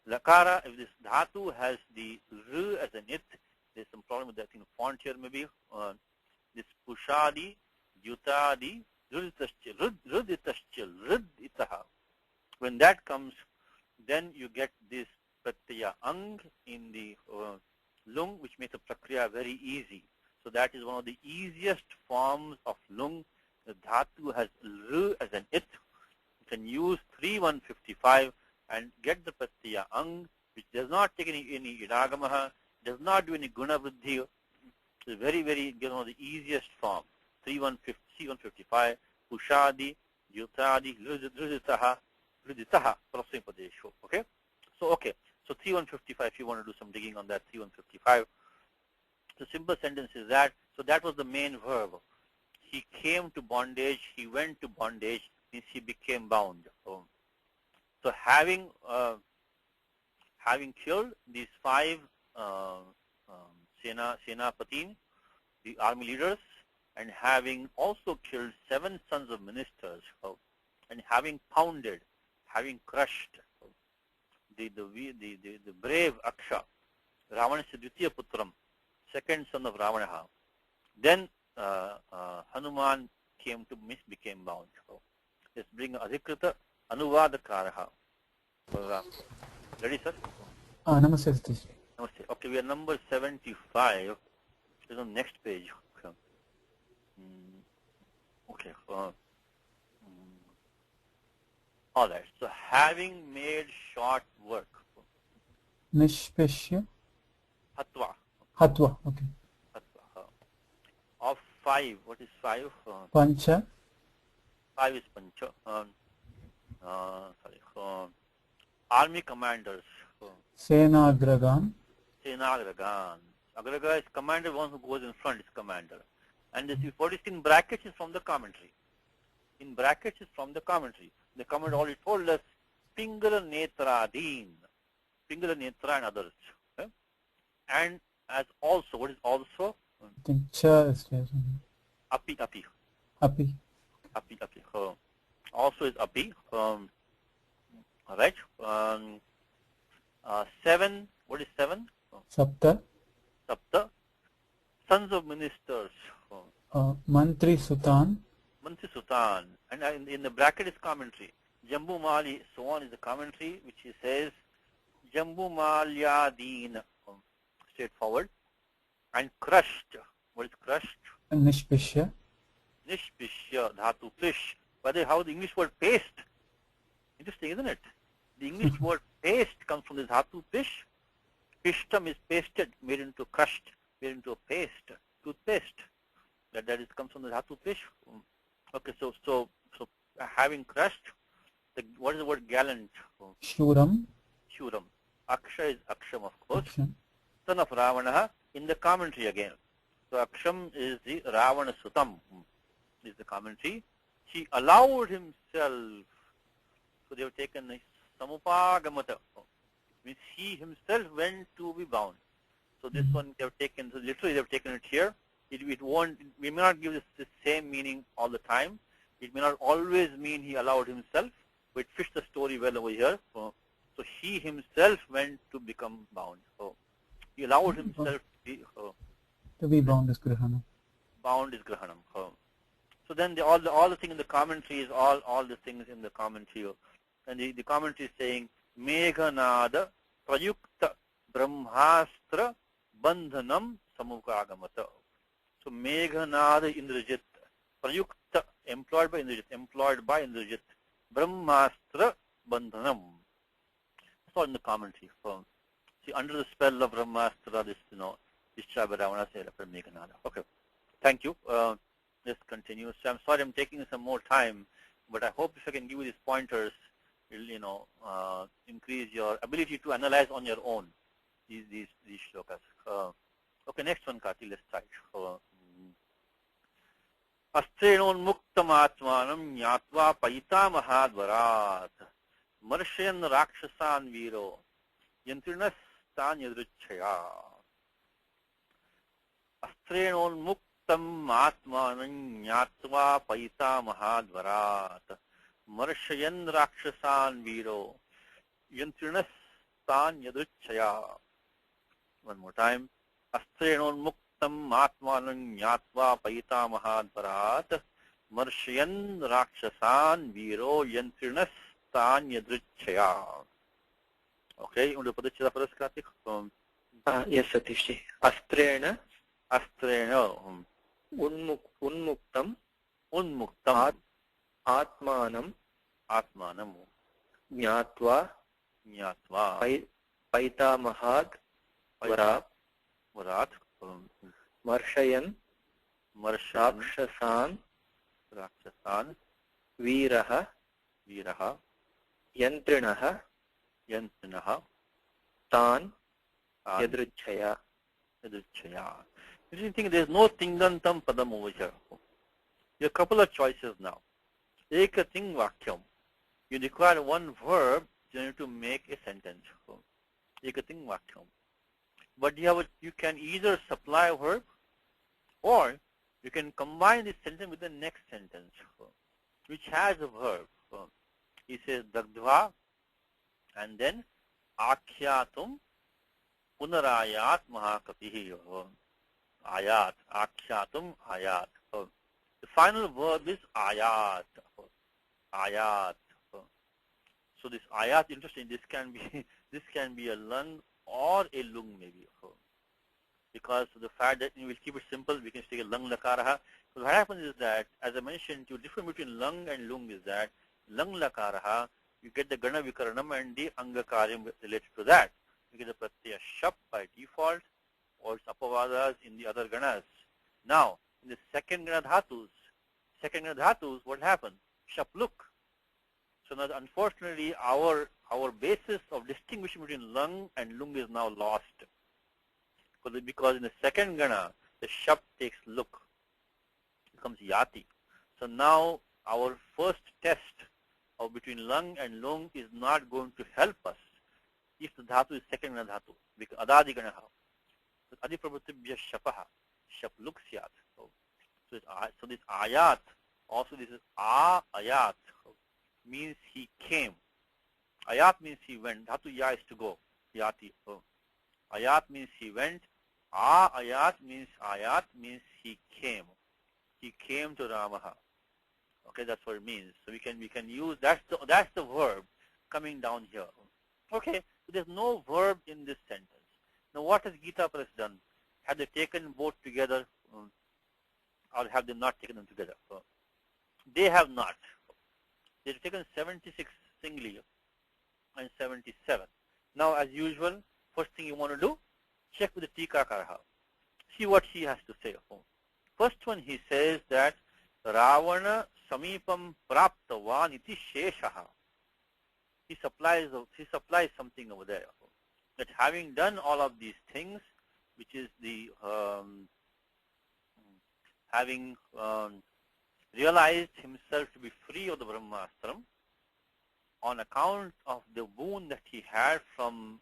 lakara, if this dhatu has the r as an it, there's some problem with that in font here maybe. This pushadi, yutadi, ruditascha, ruditaha. When that comes, then you get this pratyaya ang in the lung, which makes the prakriya very easy. So that is one of the easiest forms of lung. The dhatu has l as an it. You can use 3155 and get the pratyaya ang, which does not take any idagamaha, does not do any guna vruddhi. It's very, very, one of the easiest form. 3155, pushadi, yutadi, ruditaha, prasmi padesho. Okay? So, okay. So 3155, if you want to do some digging on that, 3155. The simple sentence is that, so that was the main verb. He came to bondage, he went to bondage, means he became bound. So having killed these 5 Senapatim, the army leaders, and having also killed 7 sons of ministers, and having pounded, having crushed the brave Aksha, Ravana's Dvitiya Putram, second son of Ravana. Then Hanuman came to became bound. Let's bring Adhikrita Anuvadakaraha. Ready, sir? Namaste, Satish. Namaste. Okay, we are number 75. It's on the next page. Okay. All right. So having made short work. Nishpeshya. Hatva. Hatva. Okay. Hatva. Of 5. What is 5? Pancha. 5 is Pancha. Army commanders. Senagragan. Senagragan. Agraga is commander, one who goes in front is commander. And this, what is in brackets is from the commentary. In brackets is from the commentary. The commentary already told us Pingala Netradeen, Pingala Netra and others. Okay? And as also, what is also? I think cha is there. Api, api. Api. Api, api. Also is api. Alright. 7, what is 7? Sapta. Sapta. Sons of ministers. Mantri Sutan. Mantri Sutan. And in the bracket is commentary. Jambu Mali, so on is the commentary, which he says, Jambu Malyadeen. Straightforward. And crushed. What is crushed? Nishpeshya. Nishpishya, dhatu pish. By the way, how the English word paste? Interesting, isn't it? The English word paste comes from the dhatu pish. Pishtam is pasted, made into crushed, made into a paste, toothpaste. That is comes from the dhatu pish. Okay, so having crushed, what is the word gallant? Shuram. Shuram. Aksha is Aksham, of course. Aksham. Son of Ravana in the commentary again. So Aksham is the Ravana Sutam, is the commentary. He allowed himself, so they have taken Samupagamata, means he himself went to be bound. So this one they have taken, so literally they have taken it here. It won't, we may not give this the same meaning all the time. It may not always mean he allowed himself, but it fits the story well over here. So he himself went to become bound. So he allowed himself To be bound is Grahana. bound is Grahanam. So then all the thing in the commentary is all the things in the commentary. And the commentary is saying Meghanada Prayukta Brahmastra Bandhanam Samukagamata. So Meghanada Indrajit, Prayukta employed by Indrajit, Brahmastra Bandhanam. It's all in the commentary. See, under the spell of Brahmastra, this Chabharavana said after Meghanada. Okay, thank you. Let's continue. So I'm sorry I'm taking some more time, but I hope if I can give you these pointers, it'll increase your ability to analyze on your own these shlokas. Okay, next one, Karthi, let's try. Astrenonmuktamatmanam nyatva paita mahadvarat marshayan rakshasan viro yantrinas tanyadruchaya. Astrenonmuktam atmanam nyatva paita mahadvarat marshayan rakshasan viro yantrinas tanyadruchaya. One more time. Astrenonmuktam atmanam nyatva paita mahadvarat marshayan rakshasan viro yantrinas tanyadruchaya. Okay, you want to put the chila for us, Karthik? Yes, Satishji. Astrena unmuktam atmanam jnatva paitamahad varat marshayan rakshasan viraha yantrinaha tan yadruchaya. You think there's no tingantam padam over here. You have a couple of choices now. Ekating vakyam. You require one verb to make a sentence. Ekating vakyam. But you can either supply a verb or you can combine this sentence with the next sentence, which has a verb. He says dagdva and then akhyatum punarayat mahakapihi. Ayat, akhyatum ayat. The final verb is ayat. Ayat. So this ayat, interesting. This can be a lung or a lung maybe. Because of the fact that we'll keep it simple, we can take a lung lakaraha. So what happens is that, as I mentioned, the difference between lung and lung is that lung lakaraha, you get the gana vikaranam and the angakaryam related to that. You get the pratyaya shap by default, or its apavadas in the other ganas. Now, in the second gana dhatus, what happened? Shap look. So now, unfortunately, our basis of distinguishing between lung and lung is now lost. Because in the second gana, the shap takes look. It becomes yati. So now, our first test of between lung and lung is not going to help us if the dhatu is second gana dhatu. Because adadi gana. So adiprabhutibhya shapaha. Shap luk syat. So this ayat, also this is ayat, means he came. Ayat means he went. Dhatu ya is to go. Yati. Ayat means he went. Ayat means he came. He came to Ramaha. Okay, that's what it means. So we can use that's the verb coming down here. Okay, so there's no verb in this sentence. Now what has Gita Press done? Have they taken both together or have they not taken them together? They have not. They've taken 76 singly and 77. Now as usual, first thing you want to do, check with the Tikakaraha. See what he has to say. First one, he says that Ravana samipam praptavan iti sheshaha. He supplies something over there. That having done all of these things, which is the having realized himself to be free of the Brahmastram, on account of the boon that he had from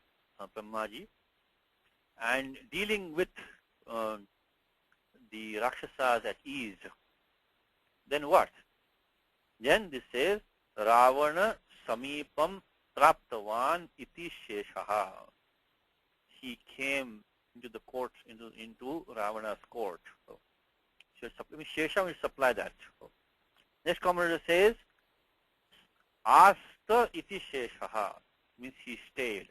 Brahmaji, and dealing with the Rakshasas at ease, then what? Then this says, Ravana samipam praptavan iti sheshaha. He came into the court, into Ravana's court. So, Shesha will supply that. Next commentator says, Asta iti sheshaha, means he stayed.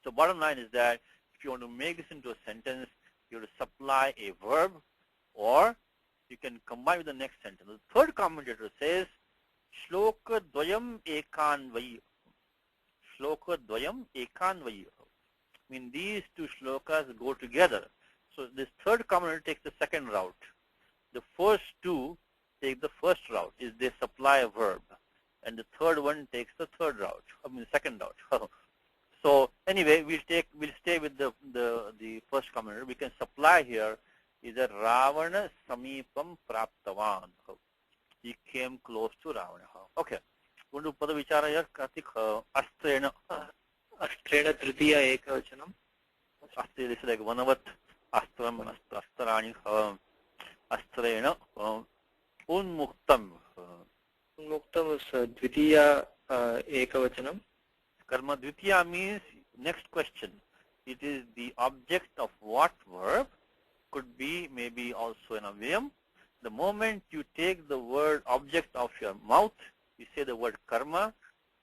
So bottom line is that if you want to make this into a sentence, you have to supply a verb, or you can combine with the next sentence. The third commentator says, Shloka dvayam ekanvayi. Shloka dvayam ekanvayi. I mean, these two shlokas go together. So this third commentator takes the second route. The first two take the first route, is they supply a verb. And the third one takes the third route, the second route. So anyway, we'll stay with the first commentator. We can supply here either Ravana samipam praptavan. He came close to Ravana. Okay. Going to pada vichara here, Karthik. Astrena. Astrena tritiya ekavachanam. Astre, this is like vanavat astram, astrani, astrena, unmuktam. Unmuktam is dvitiya ekavachanam. Karma dvitiya means next question. It is the object of what verb? Could be maybe also an avyam. The moment you take the word object of your mouth, you say the word karma,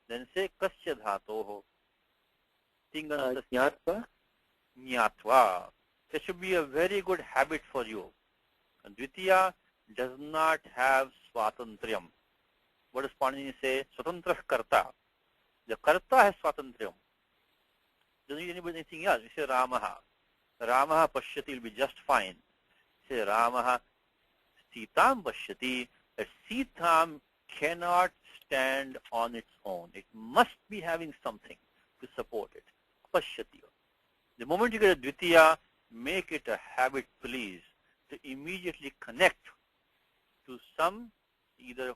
then say kasya dhatoho. Jnatva. Jnatva. That should be a very good habit for you. Dvitiya does not have swatantriyam. What does Panini say? Swatantra karta. The karta has swatantriyam. Doesn't need anybody anything else. You say Ramaha. Ramaha pashyati will be just fine. You say Ramaha Sitam pashyati. That Sitam cannot stand on its own. It must be having something to support it. Pashyati. The moment you get a dvitiya, make it a habit, please, to immediately connect to some either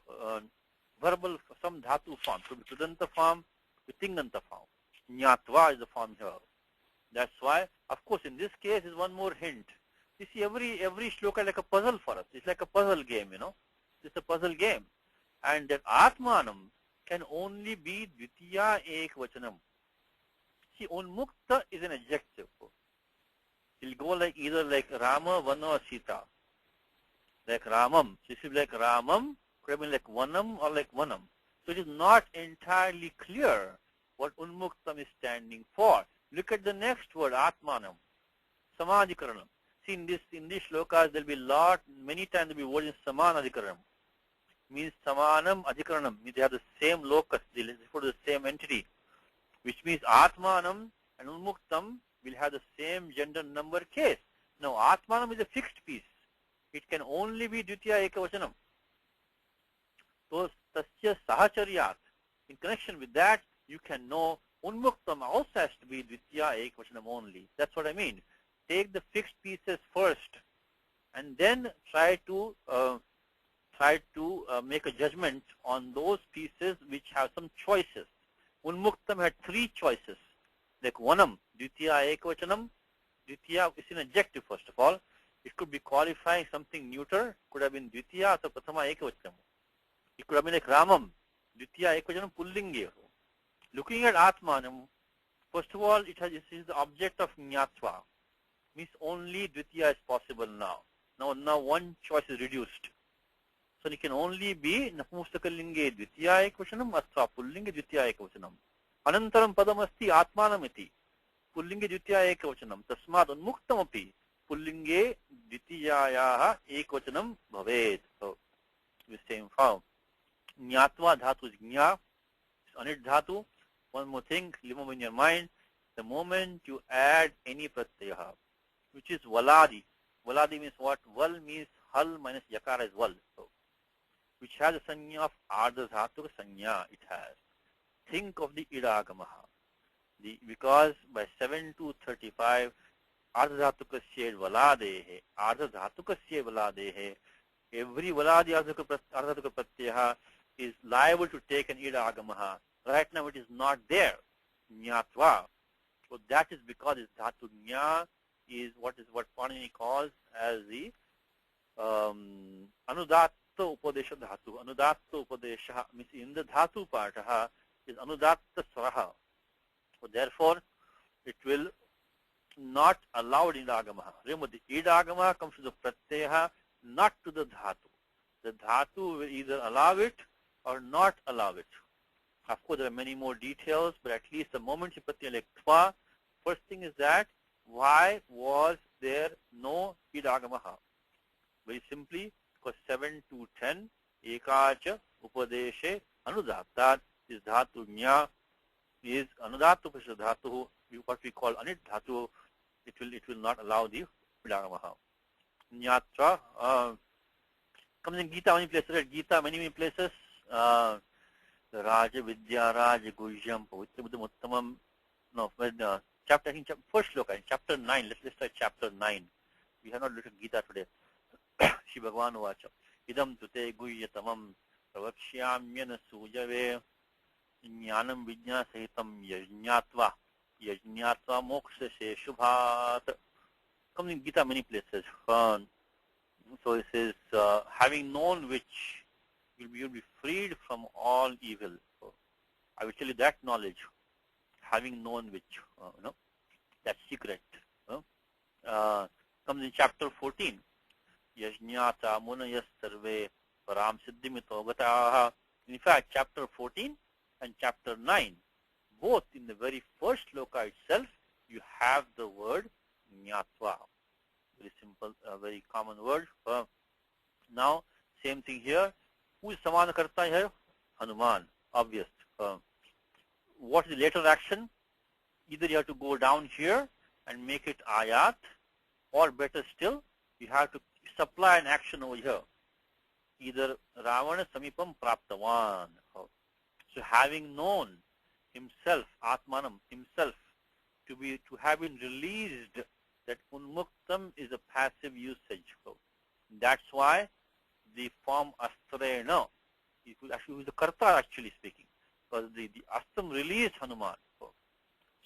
verbal, some dhatu form. Could be Kridanta form, Tinganta form. Jnatva is the form here. That's why, of course, in this case is one more hint. You see, every shloka is like a puzzle for us. It's like a puzzle game, It's a puzzle game. And that Atmanam can only be Dvitiya Ekvachanam. See, Unmukta is an adjective. It'll go like either like Rama, Vana, or Sita. Like Ramam. So this is like Ramam, could have been like Vanam or like Vanam. So it is not entirely clear what Unmuktam is standing for. Look at the next word, Atmanam. Samadhikaranam. See, in these shlokas, there'll be many times there'll be words in Samanadhikaranam. Means Samanam Adhikaranam. Means they have the same locus, they refer to the same entity. Which means Atmanam and Unmuktam will have the same gender number case. Now, Atmanam is a fixed piece. It can only be Dvitiya Ekavachanam. So, Tasya Sahacharyat. In connection with that, you can know Unmuktam also has to be Dvitiya Ekavachanam only. That's what I mean. Take the fixed pieces first and then try to make a judgment on those pieces which have some choices. Unmuktam had three choices. Like Vanam, Dvitiya Ekavachanam. Dvitiya is an adjective first of all. It could be qualifying something neuter. Could have been Dvitiya or Prathama Ekavachanam. It could have been like Ramam, Dvitiya Ekavachanam Pullinge. Looking at Atmanam, first of all, this is the object of Jnatva. Means only Dvitiya is possible now. Now one choice is reduced. So it can only be Napumsakalinge Dvitiya Ekavachanam Astra Pullinge Dvitiya Ekavachanam. Anantaram Padamasti Atmanamiti. Pullinge Dvitiya Ekavachanam. Tasmad Unmuktamapi. Pullinge Dvitiyayaha Ekavachanam Bhaved. So the same form. Jnatva dhatu is Jna. It's Anit dhatu. One more thing, remember in your mind, the moment you add any pratyaha, which is Valadi. Valadi means what? Val means Hal minus Yakara is Val. So which has a sanya of ardha dhatuka sanya it has. Think of the idagamaha. Because by 7 to 35, ardha dhatukasya valadehe, ardha dhatukasya valadehe, every valadi ardha dhatuka pratyaha is liable to take an idagamaha. Right now it is not there. Nyatva. So that is because its dhatu nya is what Panini calls as the anudatta upadesha dhatu. Anudatta upadesha means in the dhatu part is anudatta swaraha. So therefore, it will not allow idagamaha. Remember, the idagamaha comes to the pratyaha, not to the dhatu. The dhatu will either allow it or not allow it. Of course, there are many more details, but at least the moment you put the tva, first thing is that why was there no idagamaha? Very simply, because 7 to 10, ekacha upadeshe anudatta is dhatu nya is anudatta upadesha dhatu, what we call anit dhatu. It will not allow the idagamaha. Nyatra comes in Gita many places. Gita many places. Raja Vidya Raja Gujyam Pavitra Uttamam. No, chapter, I think first look in chapter 9. Let's start chapter 9. We have not looked at Gita today. Shri Bhagavan Vacha. Idam Tute Gujyatamam Pravakshyamyana Sujave Jnanam Vidya Sahitam Yajñatva Yajñatva Moksha Se Shubhat. Comes in Gita many places. So it says, having known which you'll be freed from all evil. So I will tell you that knowledge, having known which, that secret. Comes in chapter 14. Yajñata munayas sarve param siddhimito gataha. In fact, chapter 14 and chapter 9, both in the very first loka itself, you have the word nyatva. Very simple, very common word. Now, same thing here. Who is samana karta here? Hanuman, obvious. What is the later action? Either you have to go down here and make it ayat, or better still, you have to supply an action over here. Either Ravana samipam praptavan. So having known himself, Atmanam, himself, to have been released, that unmuktam is a passive usage. That's why the form astrena, it will actually use the karta actually speaking, because the astam released Hanuman. So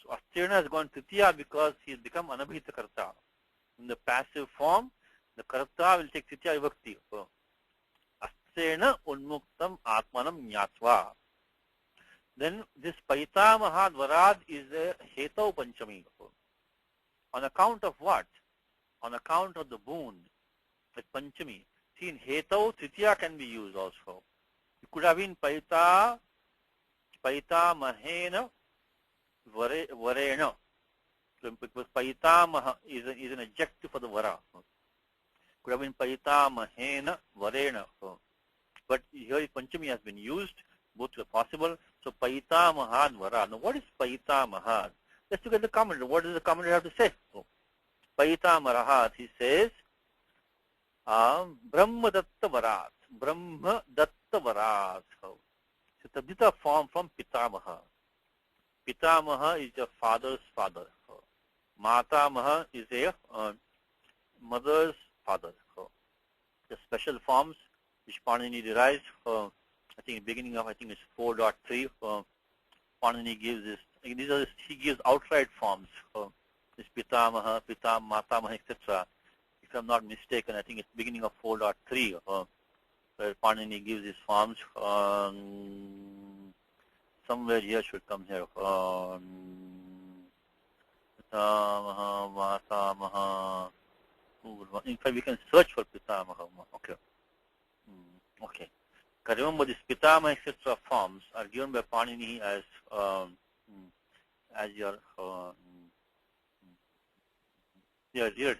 astrena has gone titiya because he has become anabhita karta. In the passive form, the karta will take titiya vibhakti. Astrena unmuktam atmanam nyatva. Then this paitamaha dvarad is a hetau panchami. On account of what? On account of the boon, the panchami. See, in hetau, tritiya can be used also. It could have been paita mahena varena. Because paita maha is an adjective for the vara. Could have been paita mahena varena. But here panchami has been used. Both are possible. So paita mahad vara. Now what is paita mahad? Let's look at the commentary. What does the commentary have to say? So, paita marahat, he says, Brahma datta varat. Brahma datta varat. It's a dita form from pitamaha. Pitamaha is your father's father. Matamaha is a mother's father. The special forms which Panini derives, I think beginning of, it's 4.3, Panini gives this. He gives outright forms. This pitamaha, matamaha, etc. If I'm not mistaken, I think it's beginning of 4.3, where Panini gives these forms. Somewhere here should come here. Pitamaha, matamaha. In fact, we can search for pitamaha. Okay. Okay. Remember, these pitamaha, etc. forms are given by Panini as your here it is.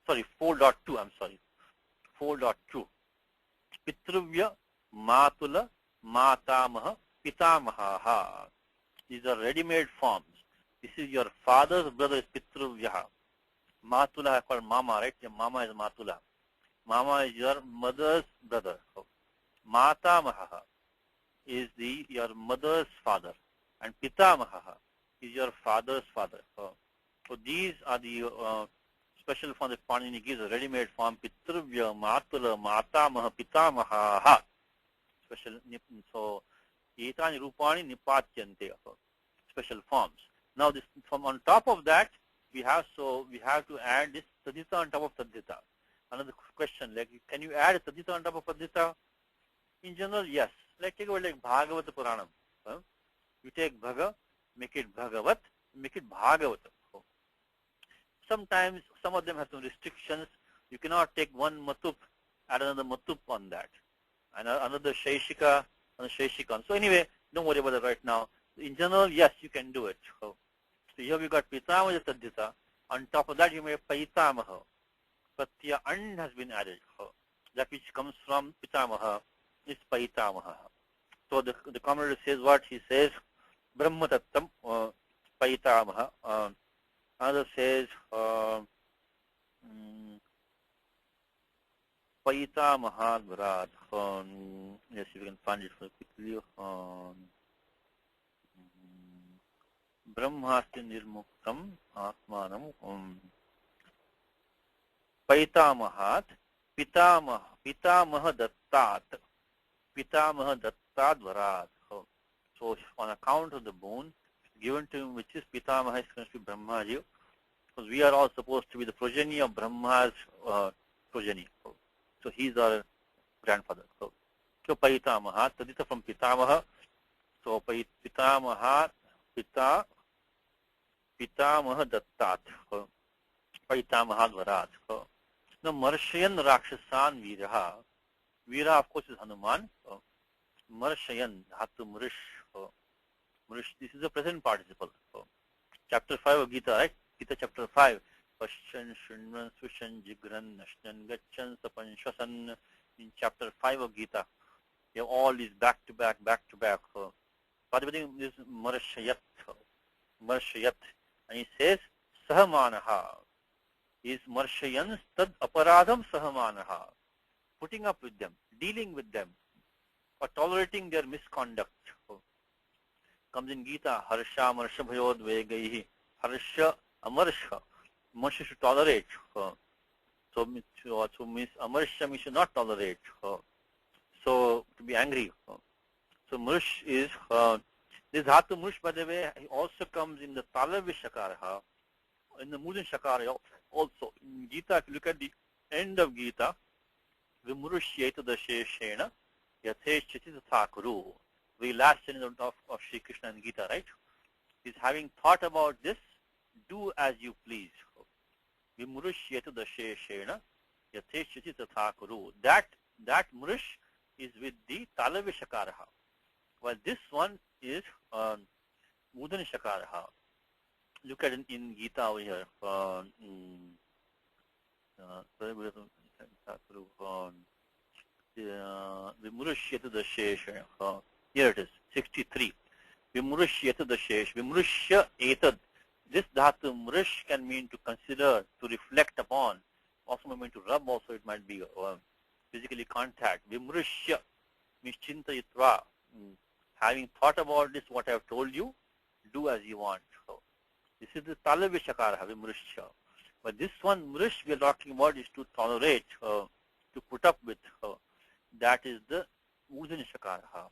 Sorry, 4.2. I'm sorry, 4.2. Pitruvya, matula, matamaha, pitamaha. These are ready-made forms. This is your father's brother is Pitruvya. Matula I call mama, right? Your mama is matula. Mama is your mother's brother. Matamaha is your mother's father, and Pitamaha is your father's father. So these are the special forms that Panini gives, a ready-made form, Pitruvya, Matula, Matamaha, Pitamaha. Special, so Etani Rupani Nipatyante, special forms. Now this from on top of that, we have to add this Tadita on top of Tadita. Another question, like, can you add Tadita on top of Tadita? In general, yes. Let's take a word like Bhagavata Puranam. You take Bhaga, make it Bhagavat, make it Bhagavata. Sometimes some of them have some restrictions. You cannot take one Matup, add another Matup on that, and another Shaishika, another Shaishikan. So anyway, don't worry about that right now. In general, yes, you can do it. So here we got Pitamaha Tadita. On top of that, you may Paitamaha. Pratya and has been added. That which comes from Pitamaha is Paitamaha. So the commentator says what? He says, Brahma Tattam Paitamaha. Another says, Paitamaha Grat. Yes, if you can find it quickly. Brahmasti Nirmuktam Atmanam Paitamahat Pitamaha Dattat Varat. So on account of the boon given to him, which is Pitamaha, is going to be Brahmaji, because we are all supposed to be the progeny of Brahma's progeny. So he's our grandfather. So Paitamaha, Tadita from Pitamaha. So Pitamaha, Pitamaha Dattat, Paitamaha Varat. Now Marshayan Rakshasan Viraha. Vira, of course, is Hanuman. Marshayan, Dhatu Mrish. This is a present participle. Chapter 5 of Gita, right? Gita chapter 5. Pashyan, Shunvan, Sushan, Jigran, Nashnan, Gachan, Sapan, Shasan. In chapter 5 of Gita, you have all these back to back. Participating is Marshayat. And he says, Sahamanaha. Is Marshayan Tad Aparadam Sahamanaha. Putting up with them, dealing with them, or tolerating their misconduct. Comes in Gita, Harsha, Marsha, Bhayod, Vegaihi. Harsha, Amarsha. Marsha should tolerate. So means Amarsha means should not tolerate. So to be angry. So Mrish is, this Dhatu Mrish, by the way, also comes in the Talavi Shakaraha, in the Mudin Shakara also. In Gita, if you look at the end of Gita, Vimurushyeta Dasheshena, Yatheshchiti Thakuru. The last sentence of Sri Krishna in Gita, right? He's having thought about this, do as you please. Vimurushyeta Dasheshena, Yatheshchiti Thakuru. That Murish is with the Talavi Shakaraha. While this one is Mudani Shakaraha. Look at it in Gita over here. Vimurushyata Dashesha. Here it is, 63. Vimurushyata Dashesh. Vimurusya etad. This dhatu murish can mean to consider, to reflect upon. Also mean to rub, also it might be physically contact. Vimurusya means chintayitva. Having thought about this, what I have told you, do as you want. So, this is the Talavi Shakara, Vimurusya. But this one, Murish, we are talking about is to tolerate, to put up with. That is the Udin Shakara.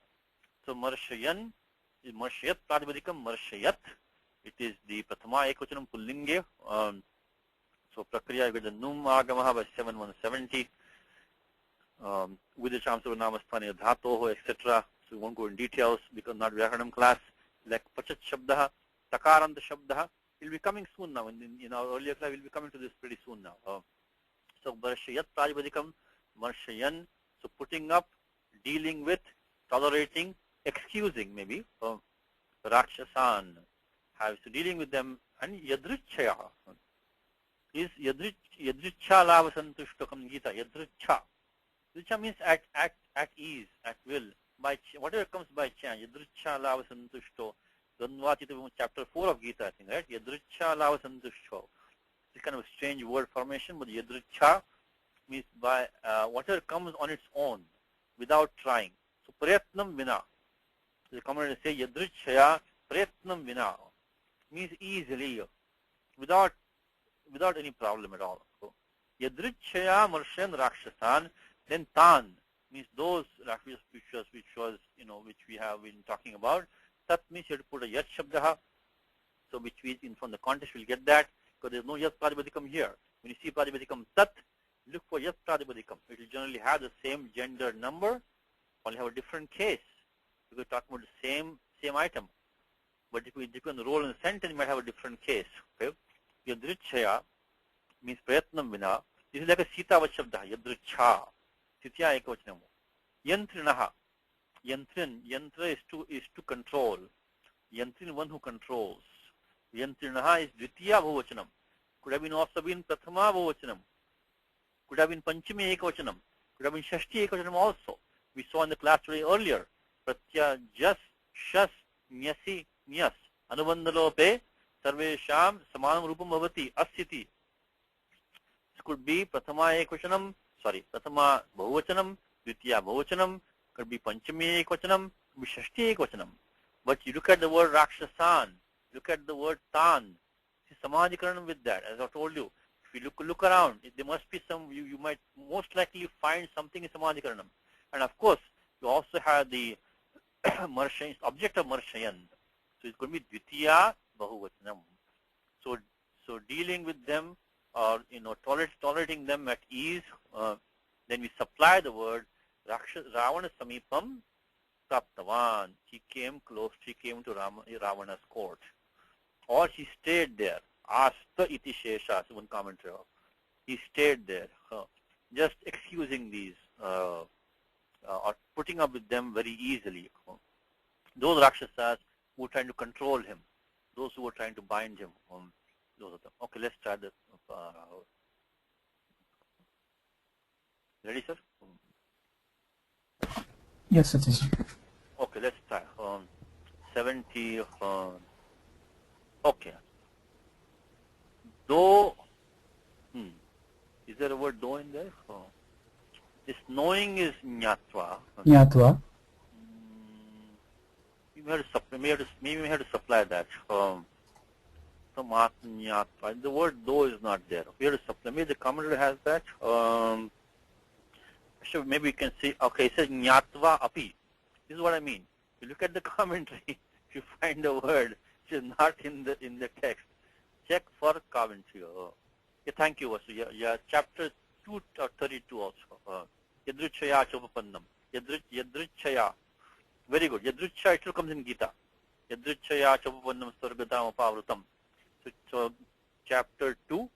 So Marshayan is Marshayat, Pradibadikam Marshayat. It is the Prathama Ekvachanam Pullinge. So Prakriya, you get the Num Agamaha by 7170. With the Shamsura Namasthani Dhatoho, etc. So we won't go in details because not Vyakaranam class. Like Pachat Shabdaha, Takaranta Shabdaha. It will be coming soon now. In our earlier class, we will be coming to this pretty soon now. So Marshayat Pradibadikam, Marshayan. So putting up, dealing with, tolerating, excusing maybe. Rakshasan. So dealing with them. And Yadrichaya. Is Yadricha Lavasantushtakam Gita. Yadricha. Yadricha means at ease, at will. By whatever comes by chance. Yadricha Lavasantushto. Dhanvachita, chapter 4 of Gita, I think, right? Yadricha Lavasantushto. It's kind of a strange word formation, but Yadricha means by whatever comes on its own. without trying. So prayatnam vina. The commentators say yadrichaya prayatnam vina means easily, without any problem at all. So yadrichaya marshan rakshasan, then tan means those Rakshas which was, which we have been talking about. Tat means you have to put a yat shabdaha. So which means from the context we'll get that, because there's no yat pradipadikam here. When you see pradipadikam tat, look for yat pradipadikam. It will generally have the same gender number, only have a different case. We're talking about the same item. But if we depend on the role in the sentence, you might have a different case. Okay? Yadrichaya means prayatnam vina. This is like a sitavat shabda, yadricha. Sitya ekavachanam. Yantrinaha. Yantra is to control. Yantrin, one who controls. Yantrinaha is dvitiya bhavachanam. Could have been also been prathama bhavachanam. Could have been panchami ekavachanam. Could have been shashti ekavachanam also. We saw in the class today earlier. Pratya jas, shas, nyasi, nyas. Anubandalope, sarvesham, samanam rupam bhavati, asyati. This could be prathama ekvachanam, prathama bahuvachanam, dvitiya bahuvachanam, could be panchami ekvachanam, could be shashti ekvachanam. But you look at the word rakshasan, look at the word tan, see samadhikaranam with that. As I told you, if you look around, there must be some, you might most likely find something in samadhikaranam. And of course, you also have the marshayan, object of marshayan. So it's going to be dvitiya bahuvachanam. So dealing with them, or tolerating them at ease, then we supply the word Ravana samipam praptavan. He came close. He came to Ravana's court, or he stayed there. Asta iti shesha. One commentary. He stayed there, just excusing these. Or putting up with them very easily. Those Rakshasas who were trying to control him, those who were trying to bind him, those of them. Okay, let's try this. Ready, sir? Yes, it is. Okay, let's try. 70. Okay. Do. Is there a word do in there? This knowing is nyatva. Nyatva. We have to supply that. Nyatva. The word do is not there. We have to supply. Maybe the commentator has that. Maybe we can see. Okay, it says nyatva api. This is what I mean. If you look at the commentary, if you find a word which is not in the text, check for commentary. Okay, thank you, Vasu. Yeah, chapter 232 also. Yadrichaya chopapannam. Yadrichaya. Very good. Yadrichaya still comes in Gita. Yadrichaya chopapannam sargadam apavrutam. So chapter 2,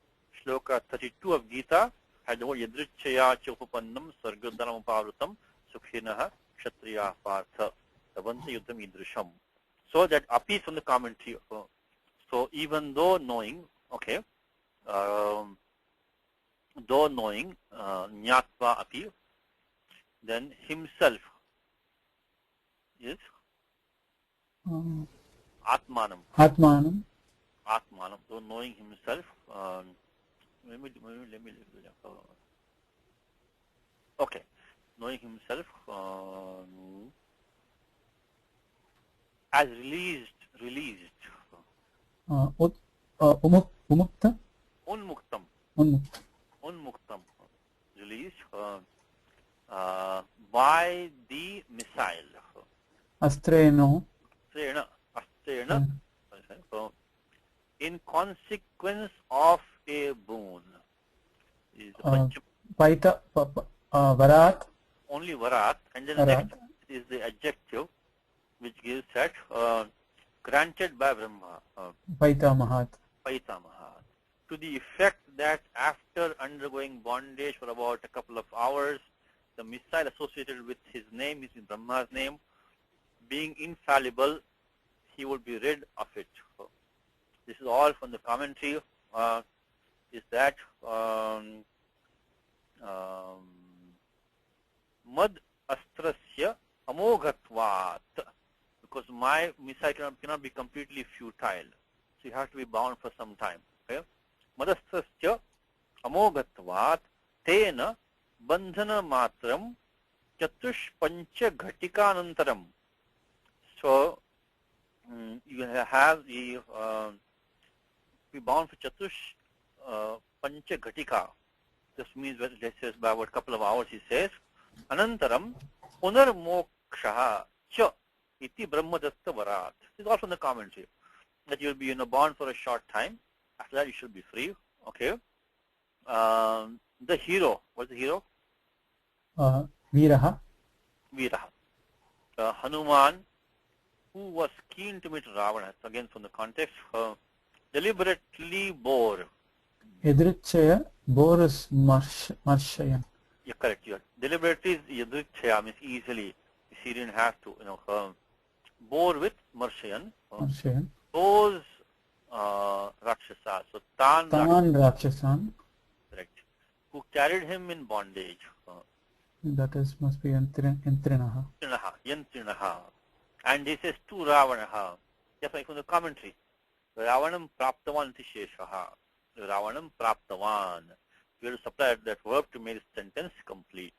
shloka 32 of Gita had the word Yadrichaya chopapannam sargadam apavrutam sukhinaha kshatriya partha savanta yuddham idrisham. So that api is from the commentary. So even though knowing, okay, though knowing nyatva api, then himself is atmanam. Atmanam. Atmanam. So knowing himself. Let me. Okay, knowing himself as released. Umukta. Unmuktam. Released by the missile. Astreno. Astrena. So, in consequence of a boon. Is Paita. Varat. Only varat. And then the next is the adjective which gives that granted by Brahma. Paita Mahat. To the effect that after undergoing bondage for about a couple of hours, the missile associated with his name, is in Brahma's name, being infallible, he would be rid of it. So, this is all from the commentary. Is that mad astrasya amoghatvat, because my missile cannot be completely futile, so you have to be bound for some time. Okay? Madastasya amoghatvat tena bandhana matram Chatush Pancha Ghatika Anantaram. So you have the be bound for Chatush Pancha Ghatika. This means that let's say by about a couple of hours he says Anantaram Punar Moksha Cha Iti Brahmadatta Varat. This is also in the commentary that you will be in a bond for a short time. After that you should be free. Okay. The hero. What's the hero? Viraha. Viraha. Hanuman, who was keen to meet Ravana. Again from the context, deliberately bore. Yadrichaya Boris Marshayan. You're correct. You're deliberately yadrichaya means easily. He didn't have to, bore with Marshayan. Marshayan. Those Rakshasas. So Tan Rakshasan. correct. Who carried him in bondage. That is must be Yantrinaha. Yantrinaha. And he says to Ravanaha. Just like from the commentary. Ravanam Praptavan Tisheshaha. Ravanam Praptavan. We have to supply that verb to make the sentence complete.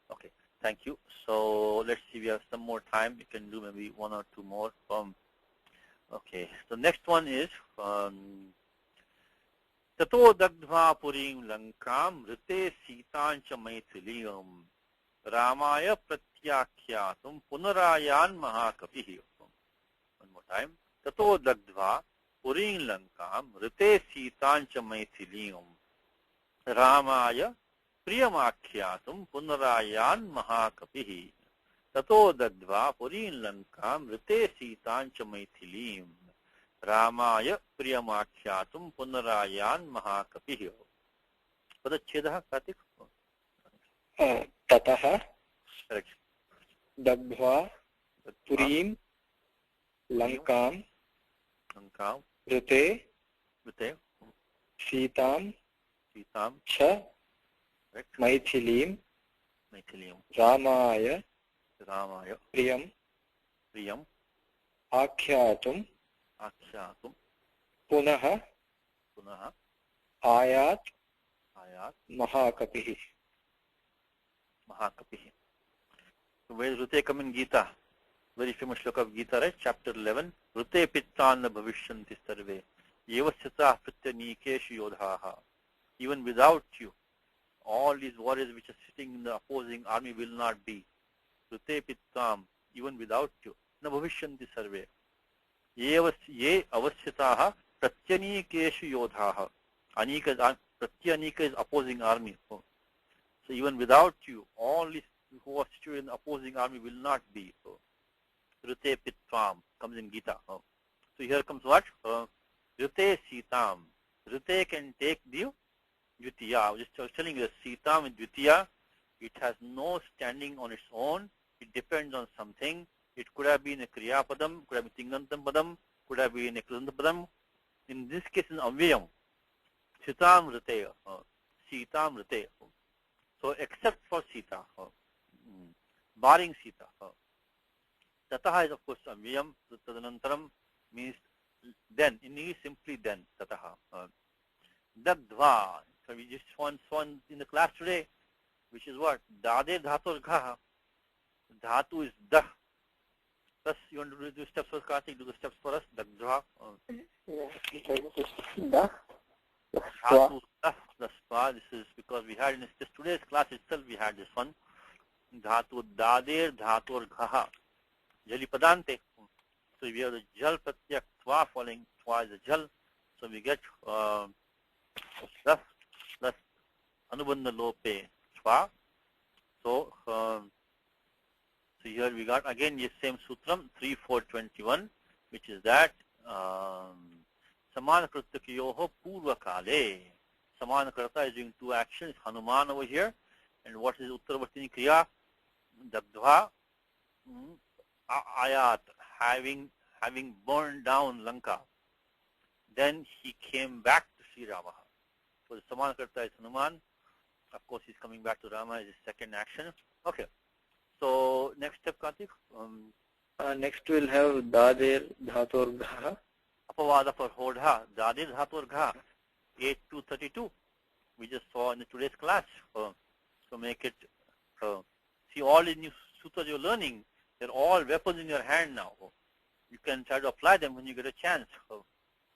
Okay, thank you. So let's see, we have some more time. We can do maybe one or two more. Okay, so next one is Tato Dagdva Purim Lankam Rite Sitancha Maithiliyam Ramaya Pratyakyatum Punarayan Mahakapihi. One more time. Tato Dagdva Purim Lankam Rite Sitancha Maithiliyam Ramaya Priyamakyatum Punarayan Mahakapihi. Tato Dagdva Purim Lankam Rite Sitancha Maithilim Ramaya Priyamakyatum Punarayan Mahakapihi. Padachchedaha, Kartik? Tataha Correct. Dagdva Purim Lankam Lankam Rite Rite Sitam Sitam Cha correct. Maithilim Maithiliyam Ramaya Ramaya Priyam Priyam Akyatum Akshatum Punaha Punaha Ayat Ayat Mahakapihi. Mahakapihi. So where does Rute come in Gita? Very famous shloka of Gita, right? Chapter 11. Rute Pittanna Bhavishyanti Sarve Yevasyata Prityanikeshu Yodhaha. Even without you, all these warriors which are sitting in the opposing army will not be. Rute Pittam, even without you. Na Bhavishyanti Sarve. Ye avasyataha Prityanikeshu Yodhaha. Anika, Prityanika is opposing army. So even without you, all these who are situated in the opposing army will not be. So Rute Pittam comes in Gita. So here comes what? Rute Sitam. Rute can take the Dvitiya. I was just telling you, Sitam and Dvitiya, it has no standing on its own. It depends on something. It could have been a Kriya Padam, could have been Tingantam Padam, could have been a Krishna Padam. In this case, in Avyam, Sitam Rute, Sitam Rute. So except for Sita, barring Sita. Tataha is of course Avyam, Tadanantaram means then, in English simply then, Tataha. Dagdva, so we just saw in the class today, which is what? Dade Dhatur Gha. Dhatu is Dah. Plus, you want to do steps for Kartik, do the steps for us. Dagdva. Dhatu Dah, the spa. This is because we had in just today's class itself, we had this one. Dhatu Dader Dhatur Gha. Jali Padante. So we have the Jal Pratyak Twa following Twa is the Jal. So we get plus Anubandha Lope Twa. So here we got again the same sutram 3.4.21, which is that Samana Krityakiyoho Purva Kale. Samana Krata is doing two actions, Hanuman over here, and what is Uttaravartini Kriya? Dagdva Ayat, having burned down Lanka. Then he came back to Sri Rama. So the Samana Krata is Hanuman. Of course, he's coming back to Rama is his second action. Okay. So next step, Kartik. Next we'll have Dader Dhatur Gha. Apavada for Hodha. Dadir Dhatur Gha. 8.2.32. We just saw in today's class. So make it See, all the new sutras you're learning, they're all weapons in your hand now. You can try to apply them when you get a chance.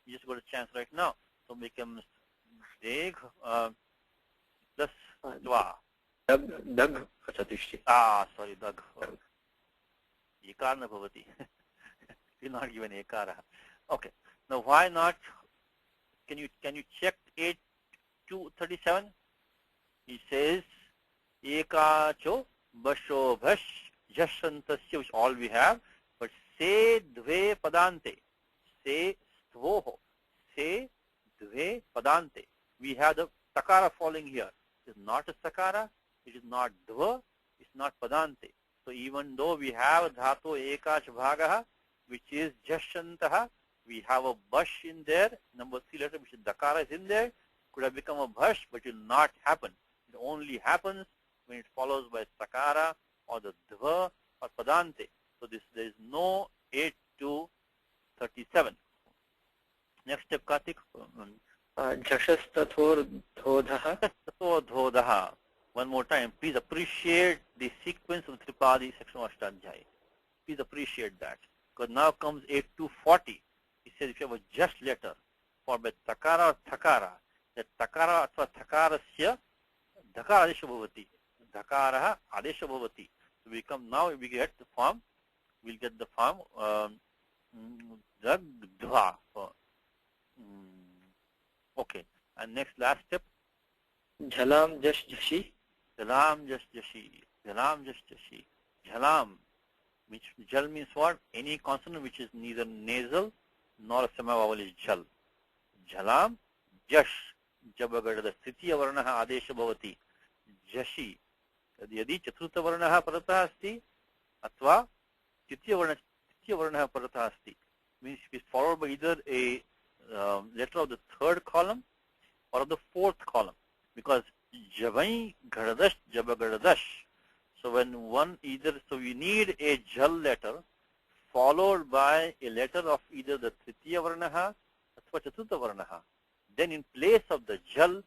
You just got a chance right now. So become Deg plus Dva. Dag Chatushti. Sorry, Dag. Ekar na bhavati. We're not given ekara. Okay. Now why not? Can you check 8-2-37? He says ekacho basho bhash jashantasya, which all we have, but se dve padante. Se stvoho. Se dve padante. We have the takara falling here. It is not a sakara, it is not dva, it's not padante. So even though we have dhatu ekach bhagaha, which is jashantaha, we have a bhash in there, number 3 letter, which is dakara is in there, could have become a bhash, but it will not happen. It only happens when it follows by sakara or the dva or padante. So there is no 8-2-37. Next step, Kartik. Jashastathor Dhodaha. One more time. Please appreciate the sequence of Tripadi section of Ashtadhyayi. Please appreciate that. Because now comes 8-2-40. It says if you have a just letter for by takara or thakara, that takara atva thakarasya dhakara adesha bhavati. Dhakaraha adesha bhavati. So we get the form. We'll get the form Dagdva. Okay. And next last step. Jhalam Jash Jashi. Jhalam Jash Jashi. Jhalam Jash Jashi. Jhalam. Which jal means what? Any consonant which is neither nasal nor a semivowel is jal. Jhalam Jash. Jabagada Tritiya Varnaha Adesha Bhavati. Jashi. Yadi Chaturtha Varnaha Parata Asti. Atva Tritiya Varnaha Parata Asti. Means it is followed by either a letter of the third column or of the fourth column. Because Javai Garadash Jabagaradash. So when one so we need a jal letter followed by a letter of either the Tritiya Varnaha or Chaturtha Varnaha. Then in place of the jal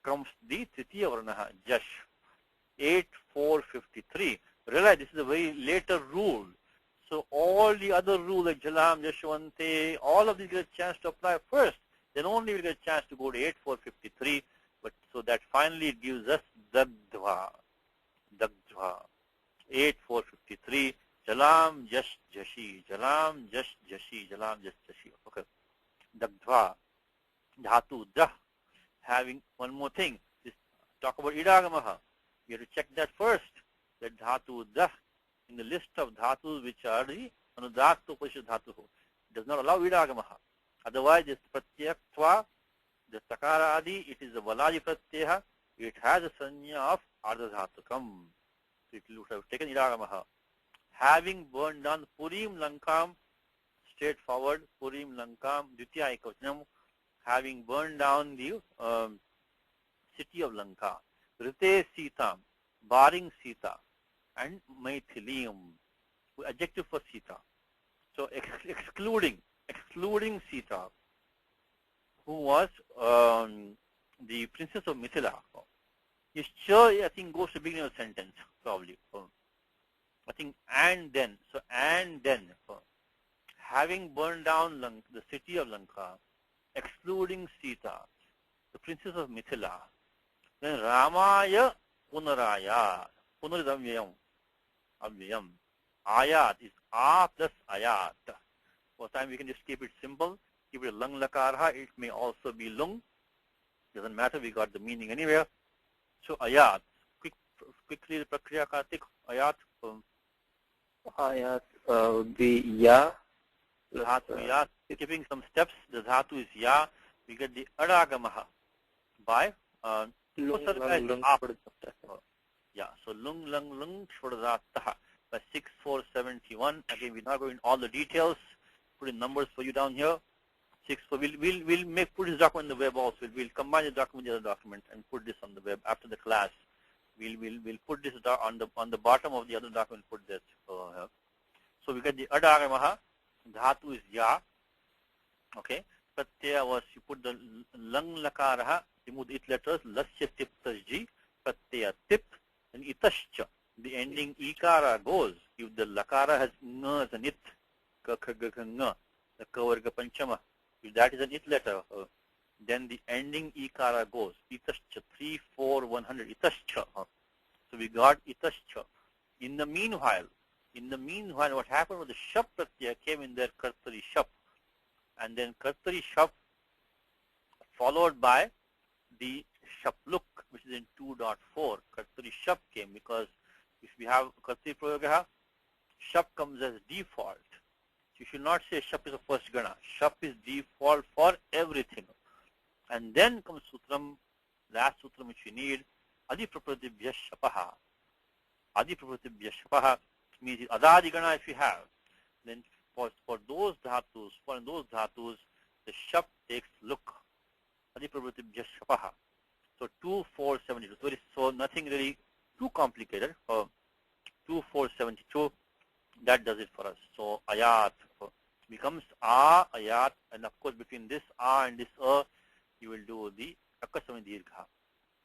comes the Tritiya Varnaha, Jash. 8-4-53. Realize this is a very later rule. So all the other rules like Jalam, Jashwante, all of these get a chance to apply first. Then only we get a chance to go to 8-4-53. But so that finally it gives us Dagdva. Dagdva. 8-4-53. Jalam, Jash, Jashi. Jalam, Jash, Jashi. Jalam, Jash, Jashi. Okay. Dagdva. Dhatu, Dah. Having one more thing. Just talk about Idagamaha. You have to check that first. That Dhatu, Dah. In the list of dhatus which are the Anudakta Upashya Dhatuhu. It does not allow Idagamaha. Otherwise, it's Pratyaktva, the Sakara Adi, it is a Valaji Pratyaha, it has a Sanya of Ardha Dhatukam. So it would have taken Idagamaha. Having burned down Purim Lankam, straightforward, Purim Lankam, Dvitiya Ekavachanam, having burned down the city of Lanka. Rite Sitam, barring Sita. And Maithilium, adjective for Sita. So excluding Sita, who was the princess of Mithila. His cha, I think, goes to the beginning of the sentence, probably. I think, and then. So, and then, having burned down the city of Lanka, excluding Sita, the princess of Mithila, then Ramaya Punaraya. Punar is Avyayam. Ayat is A plus Ayat. For time we can just keep it simple. Keep it lung lakarha. It may also be lung. Doesn't matter. We got the meaning anywhere. So Ayat. Quickly the Prakriya Kartik. Ayat. Ayat would be Ya. Dhatu Ya. Skipping some steps. The Dhatu is Ya. We get the Adagamaha by yeah, so lung, lung, lung, shodazataha by 6-4-71. Again, we're not going into all the details. Put in numbers for you down here. 6-4. We'll put this document in the web also. We'll combine the document with the other document and put this on the web after the class. We'll put this on the bottom of the other document. Put this. So we get the adagamaha. Dhatu is ya. Okay. Pratyaya was you put the lung lakaraha. Remove the it letters. Lasya tip tasji. Pratyaya tip. And itascha. the ending ikara goes. If the lakara has ng as an it, ka kha ga kha ng, the ka varga panchama, if that is an it letter, then the ending ikara goes. Itascha, 3, 4, 100, itascha. So we got itascha. In the meanwhile, what happened was the shap pratyaya came in there, kartari shap, and then kartari shap followed by the shapluk, which is in 2.4. Kartari shap came because if we have kartari prayogaha, shap comes as default. So you should not say shap is the first gana. Shap is default for everything. And then comes sutram, last sutram which we need, adi prapratibhya shapaha. Adi prapratibhya shapaha means adadi gana if you have. Then for those dhatus, the shap takes look. Adi prapratibhya shapaha. So 2, 4, 72. So nothing really too complicated. 2, 4, 72. That does it for us. So ayat becomes ayat, and of course between this and this you will do the akasami dirgha.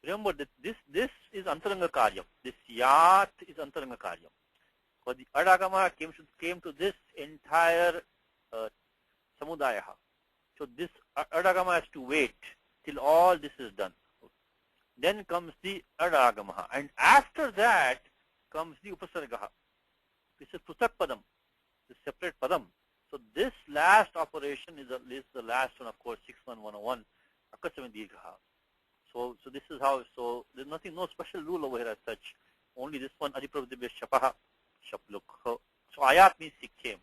Remember that this is antaranga karyam. This yat is antaranga karyam. For the adagama came to this entire samudaya. So this adagama has to wait till all this is done. Then comes the adagama, and after that comes the upasargaha. This is prutak padam, the separate padam. So this last operation is the last one, of course, 6111, akasami dirgha. So this is how. So there's no special rule over here as such. Only this one, adipravadibhya shapaha, shapluk. So ayat means it came.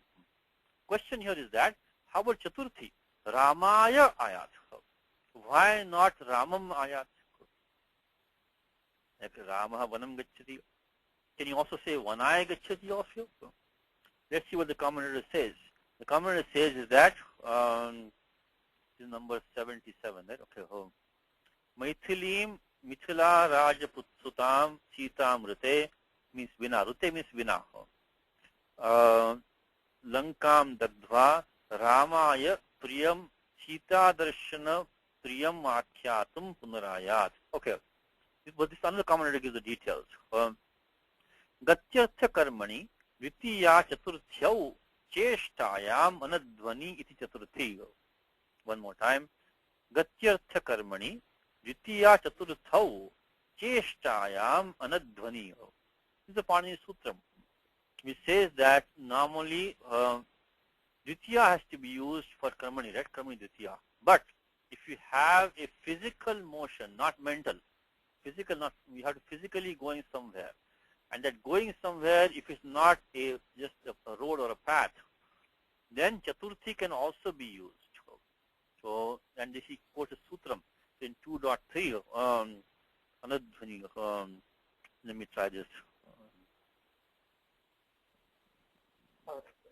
Question here is that how about chaturthi? Ramaya ayat. Why not Ramam ayat? Like Ramaha vanam gacchati. Can you also say vanaya gacchati also? Let's see what the commentator says. The commentator says is that this is number 77, right? Okay. Maithilim Mithila Rajaputsutam Sitam Rute means Vina. Rute means Vina. Lankam Dagdva Ramaya Priyam Sita Darshana Priyam Akyatum Punarayat. Okay. But this another commentator gives the details. Gatyartha karmani Vitiya Chaturthyau Cheshtayam Anadvani iti Chaturthi. One more time. Gatyartha karmani Vitiya Chaturthau Cheshtayam Anadvani. This is a Panini Sutram, which says that normally Dvitiya has to be used for karmani, right? Karmani Dvitiya. But if you have a physical motion, not mental, physical, not we have to physically going somewhere, and that going somewhere, if it's not just a road or a path, then Chaturthi can also be used. So, and this he quotes a sutram in 2.3. Anadhvani. Let me try this.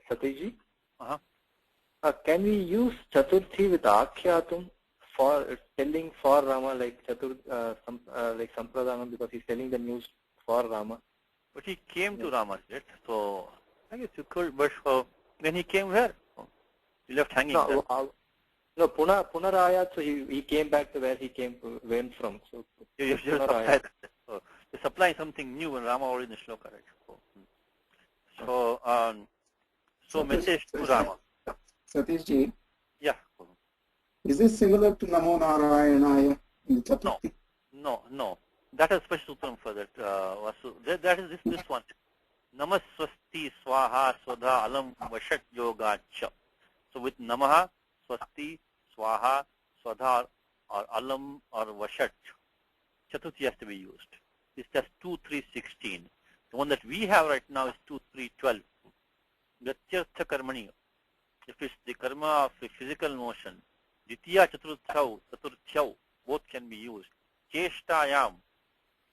Satiji? Can we use Chaturthi with Akhyatum for telling for Rama, like like Sampradhanam, because he's telling the news for Rama? But he came to Rama, right? So I guess you could, but when he came here, he left hanging. No, Punarayat, so he came back to where he went from. So you're supplying something new when Rama already in the shloka, right? So message to Rama. Satishji, yeah. Is this similar to Namo Narayanaya in Chaturthi? No. That is special sutram for that. That is this one. Namaswasti Swaha Swadha Alam Vashat Yogacha. So with Namaha, Swasti, Swaha, Swadha, or Alam or Vashat, Chaturthi has to be used. It's just 2.3.16. The one that we have right now is 2.3.12. Gatyartha karmani. If it's the karma of a physical motion, Ditya Chaturthyau, both can be used. Cheshtayam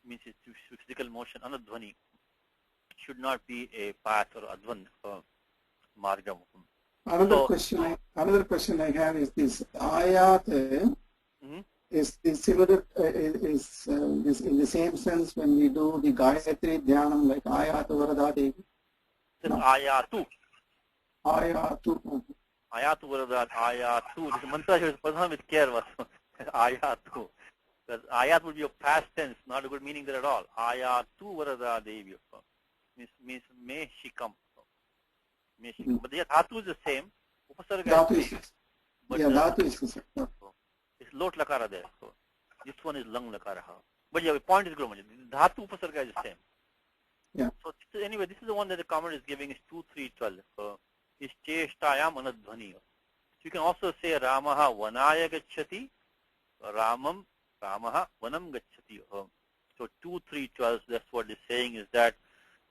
means it's physical motion. Anadvani should not be a path or advan margam. Another question I have is this ayat is similar is in the same sense when we do the Gayatri Dhyanam, like ayat Varadat. No. Ayatu. Ayatu. Ayatu Varadat. Ayatu. This mantra is present with care. Ayatu. Because ayat would be a past tense, not a good meaning there at all. Ayatu Varada Devi. means may she come. May she come. But the dhatu is the same. Upasarga Dhatu is same. is, But yeah, dhatu is the same. it's lot lakara there. So this one is lung lakara. But yeah, the point is good. Dhatu upasarga is the same. Yeah. So anyway, this is the one that the comment is giving is 2-3-12. Is cheshtayam anadhvani. So you can also say Ramaha vanaya gacchati, Ramaha vanam gacchati. So 2-3-12. That's what it's saying is that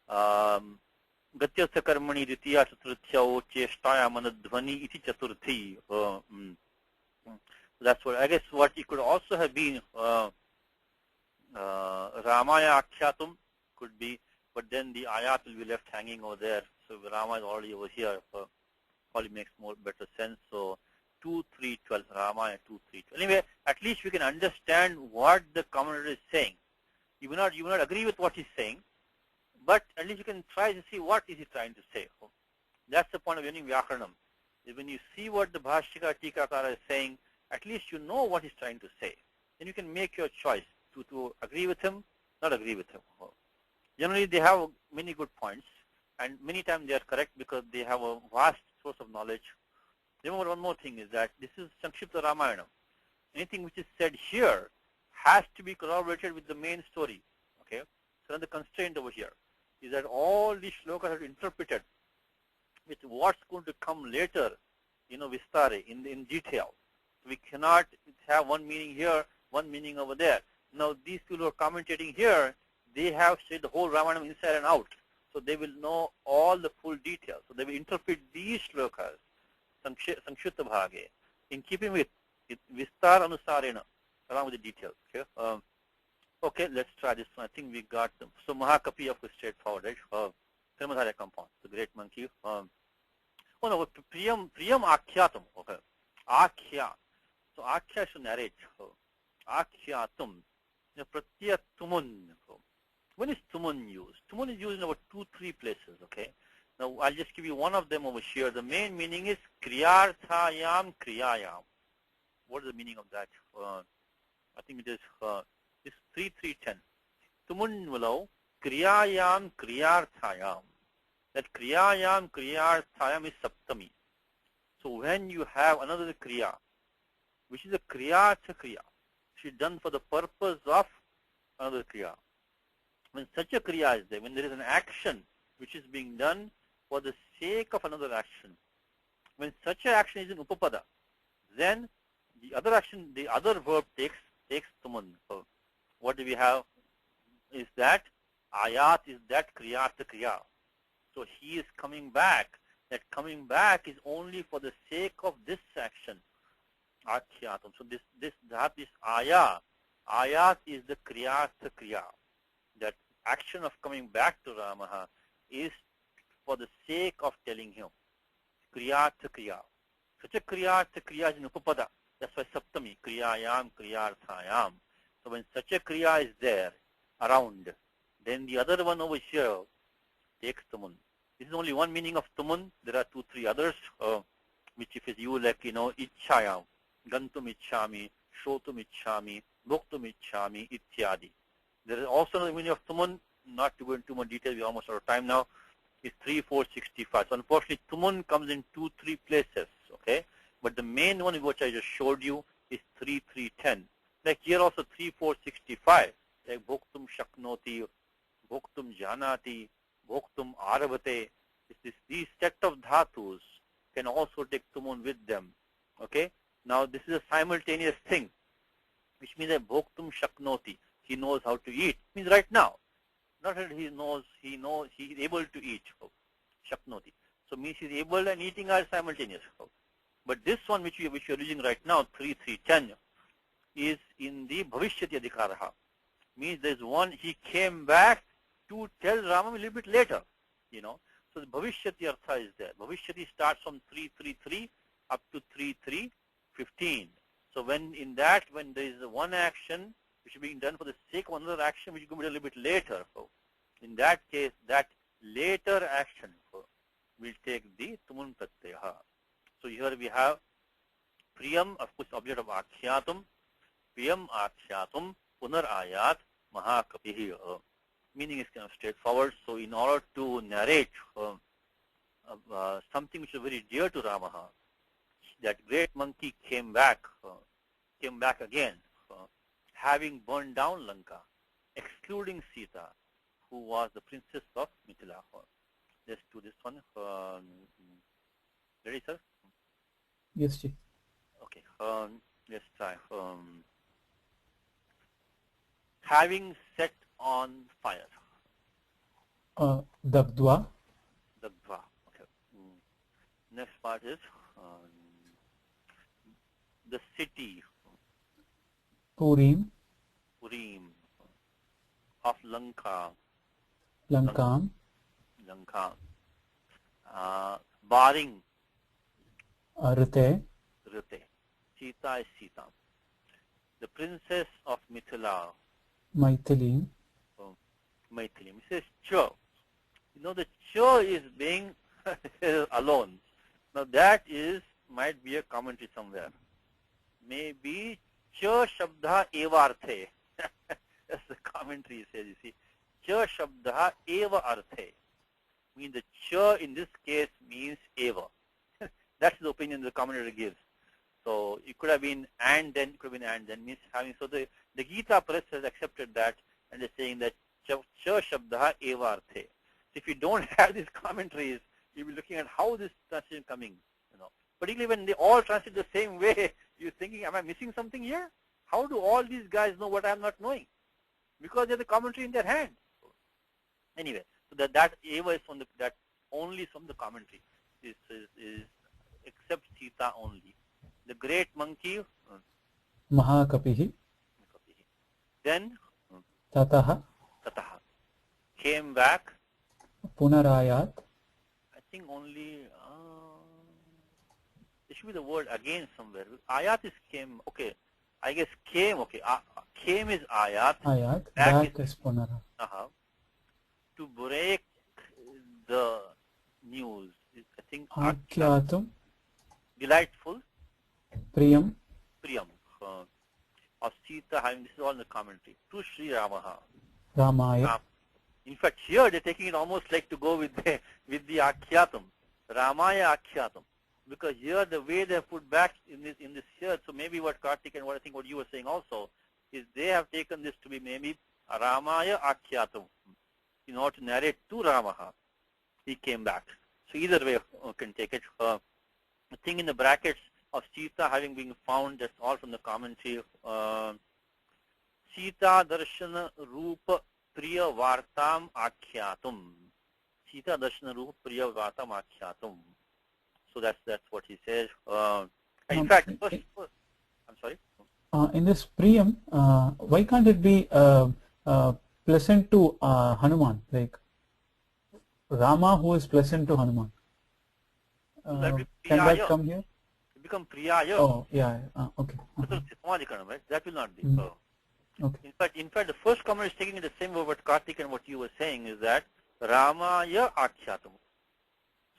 gatyasya karmani ditya chaturthya cheshtayam anadhvani iti chaturthi. So that's what I guess. What it could also have been Ramaya akshyatum could be. But then the ayat will be left hanging over there. So Rama is already over here. Probably makes better sense. So 2-3-12, Rama 2-3-12. Anyway, at least we can understand what the commentator is saying. You will not agree with what he's saying, but at least you can try to see what is he trying to say. That's the point of learning Vyakaranam. When you see what the Bhashika Tikakara is saying, at least you know what he's trying to say. Then you can make your choice to agree with him, not agree with him. Generally, they have many good points, and many times they are correct because they have a vast source of knowledge. Remember one more thing is that this is Sankshipta Ramayanam. Anything which is said here has to be corroborated with the main story. Okay? So the constraint over here is that all these shlokas are interpreted with what's going to come later, vistare, in detail. So we cannot have one meaning here, one meaning over there. Now, these people who are commentating here, they have said the whole Ramayana inside and out. So they will know all the full details. So they will interpret these shlokas, Sanskshita Bhage, in keeping with Vistar Anusarena, along with the details. Okay, okay, let's try this one. I think we got them. So Mahakapi, of course, straightforward, right? Thermadharya compound, the great monkey. Oh no, Priyam Akhyatam. Okay, Akhya. So Akhya should narrate. Akhyatum. Pratyat Tumun. When is tumun used? Tumun is used in about 2-3 places, okay? Now, I'll just give you one of them over here. The main meaning is kriyarthayam kriyayam. What is the meaning of that? I think it is 3-3-10. Tumun below, kriyayam kriyarthayam. That kriyayam kriyarthayam is saptami. So when you have another kriya, which is a kriyartha kriya, which is done for the purpose of another kriya. When such a kriya is there, when there is an action which is being done for the sake of another action, when such an action is in upapada, then the other action, the other verb takes tuman. So what do we have is that ayat is that kriyartha kriya. So he is coming back. That coming back is only for the sake of this action. Akhyatam. So this ayat is the kriyartha kriya. That action of coming back to Ramaha is for the sake of telling him. Kriyartha kriya. Such a kriyartha kriya is in upapada. That's why saptami, kriyayam, kriyarthayam. So when such a kriya is there around, then the other one over here takes tumun. This is only one meaning of tumun. There are 2-3 others, which if it's you like, ichchayam, gantum ichchami, shotum ichchami, bhoktum ichchami, ityadi. There is also another meaning of tumun, not to go into more detail, we're almost out of time now, is 3-4-65. So unfortunately, tumun comes in 2-3 places, okay? But the main one which I just showed you is 3-3-10. Like here also 3-4-65, like bhoktum shaknoti, bhoktum janati, bhoktum arabate. These set of dhatus can also take tumun with them, okay? Now this is a simultaneous thing, which means that bhoktum shaknoti. He knows how to eat. Means right now. Not that he is able to eat. Shaknoti. So means he is able and eating are simultaneous. But this one which we are using right now, 3-3-10, is in the Bhavishyati Adhikaraha. Means there is one, he came back to tell Rama a little bit later. So the Bhavishyati Artha is there. Bhavishyati starts from 3-3-3 up to 3-3-15. So when there is one action which is being done for the sake of another action which is going to be a little bit later. So in that case, that later action will take the tumun pratyaya. So here we have priyam, of course, object of akhyatum, priyam akhyatum, punar ayat, mahakapihi. meaning is kind of straightforward. So in order to narrate something which is very dear to Rama, that great monkey came back again, having burned down Lanka, excluding Sita, who was the princess of Mithila. Let's do this one. Ready, sir? Yes, Ji. Okay. Let's try. Having set on fire. Dabdva. Dabdva. Okay. Next part is the city. Purim. Purim of Lanka. Lankam. Lanka. Barring. Rite. Rite. Sita is Sita. The princess of Mithila. Maithili. Maithili. It says Cha. You know, the Cha is being alone. Now that might be a commentary somewhere. Maybe Cha Shabda Evarthe. That's the commentary says, you see. Cha Shabda Eva Arthe. Means the Cha in this case means Eva. That's the opinion the commentator gives. So it could have been and then, it could have been and then, means having. So the Gita press has accepted that and is saying that Cha Shabda Eva Arthe. So if you don't have these commentaries, you'll be looking at how this translation is coming. Particularly when they all translate the same way, you're thinking, am I missing something here? How do all these guys know what I'm not knowing? Because they have the commentary in their hand. Anyway, so that Eva is from that only from the commentary. Is except Sita only. The great monkey. Mahakapihi. Then Tataha. Came back. Punarayat. I think only there should be the word again somewhere. Ayat is came. Okay, I guess came. Okay, came is ayat. Ayat. Back is punara. To break the news. I think Akyatum. Delightful. Priyam. Of Sita having, this is all in the commentary. To Sri Ramaha. Ramaya. In fact, here they're taking it almost like to go with the Akyatam. Ramaya Akyatam. Because here the way they have put back in this here, so maybe what Kartik and what I think what you were saying also, is they have taken this to be maybe Ramaya Akyatam. In order to narrate to Ramaha, he came back. So either way can take it. The thing in the brackets of Sita having been found, that's all from the commentary. Sita Darshana Rupa Priya Vartam Akyatum. Sita Darshana Rupa Priya Vartam Akyatum. So that's what he says. In fact, first, I'm sorry. In this Priyam, why can't it be pleasant to Hanuman, like Rama who is pleasant to Hanuman? Can that come here? It become Priyaya. Oh, yeah. Okay. Right? That will not be. Okay. In fact, the first comment is taking the same word what Kartik and what you were saying is that Ramaya Akyatam.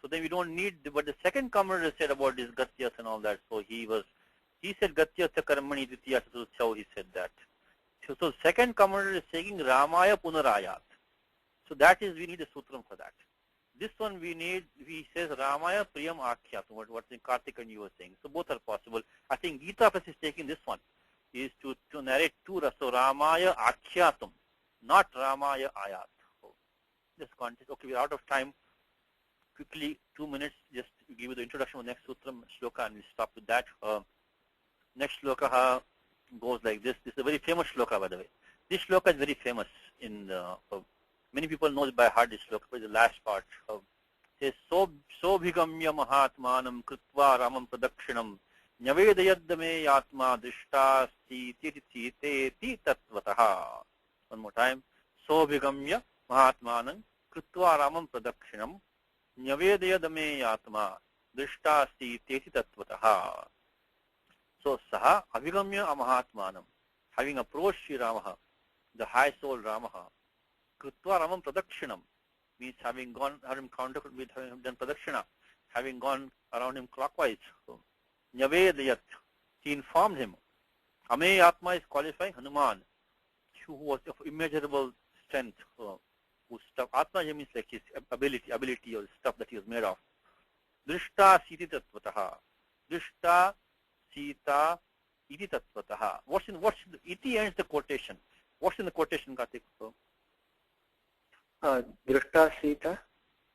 So then we don't need, but the second comment said about this Gatyas and all that. So he said Gatyasya Karmani Ditya Chaturchau, he said that. So second comment is saying Ramaya Punarayat. So that is, we need a sutram for that. This one he says Ramaya Priyam Akyatam, what Kartik and you were saying. So both are possible. I think Gita Press is taking this one, is to narrate two. So Ramaya Akyatam, not Ramaya Ayat. So this context, okay, we're out of time. Quickly, 2 minutes, just to give you the introduction of the next sutram, shloka, and we'll stop with that. Next shloka goes like this. This is a very famous shloka, by the way. This shloka is very famous. Many people know it by heart, this shloka, but the last part. It says, Sobhigamya Mahatmanam Kritva Ramam Pradakshinam Nyavedayadame Yatma Drishtasti Titi Tatvataha. One more time. Sobhigamya Mahatmanam Kritva Ramam Pradakshinam Nyavedayadame Yatma Drishtasti Teti Tatvataha. So Saha Abhigamya Amahatmanam, having approached Sri Ramaha, the high soul Ramaha, Kritva Ramam Pradakshinam, means having counted with having done Pradakshina, having gone around him clockwise. So, Nyavedayat, he informed him. Ame Atma is qualifying Hanuman, who was of immeasurable strength, whose stuff. Atma means like his ability or stuff that he was made of. Drishta siti tattvataha. Drishta sita iti tattvataha. What's in the iti ends the quotation. What's in the quotation, Karthik? Drishta sita.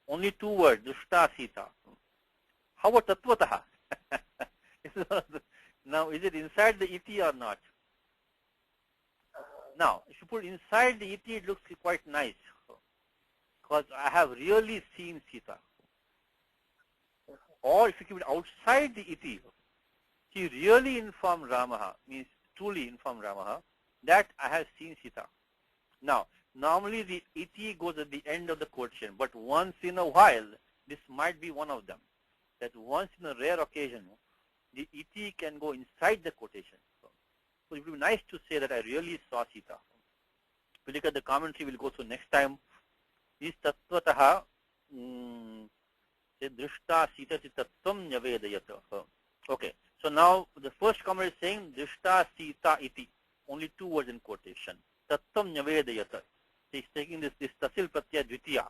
Only two words, drishta sita. How about tattvataha? Now, is it inside the iti or not? Now, if you put inside the iti, it looks quite nice. Because I have really seen Sita. Or if you keep it outside the iti, he really informed Ramaha, means truly informed Ramaha, that I have seen Sita. Now, normally the iti goes at the end of the quotation, but once in a while, this might be one of them. That once in a rare occasion, the iti can go inside the quotation. So it would be nice to say that I really saw Sita. If you look at the commentary, we'll go through next time. Is tattvataha drishta sita tattvam nyavedayata. Okay, so now the first comment is saying drishta sita iti. Only two words in quotation. Tattvam nyavedayata. He's taking this tasil pratyaya dvitiya.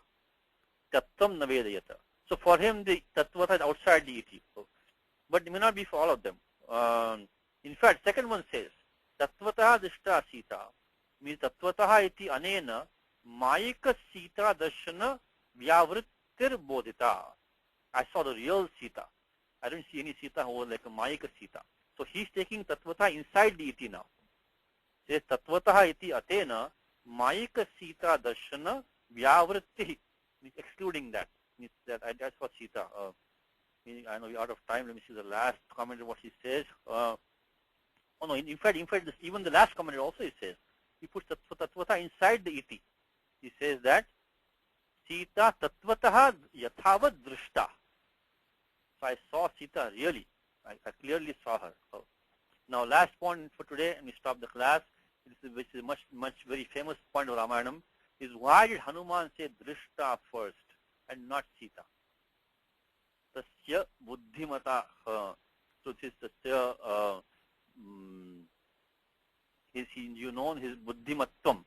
Tattvam nyavedayata. So for him, the tattvata is outside the iti. But it may not be for all of them. In fact, second one says, tattvataha drishta sita. Means tattvataha iti anena mayika sita darshana vyavrittir bodhita. I saw the real Sita. I didn't see any Sita who was like a mayika Sita. So he's taking tattvataha inside the iti now. Says tattvataha iti atena mayika Sita darshana vyavritti. Excluding that. Means that that's what Sita. I know we're out of time. Let me see the last comment of what he says. Oh no, in fact, even the last comment also he says. He puts tattvataha inside the iti. He says that Sita tattvataha yathavat drishta. So I saw Sita really. I clearly saw her. Now last point for today, and we stop the class, which is much very famous point of Ramayanam, is why did Hanuman say drishta first and not Sita? Tasya buddhimata. So this is tasya, you know his buddhimattam.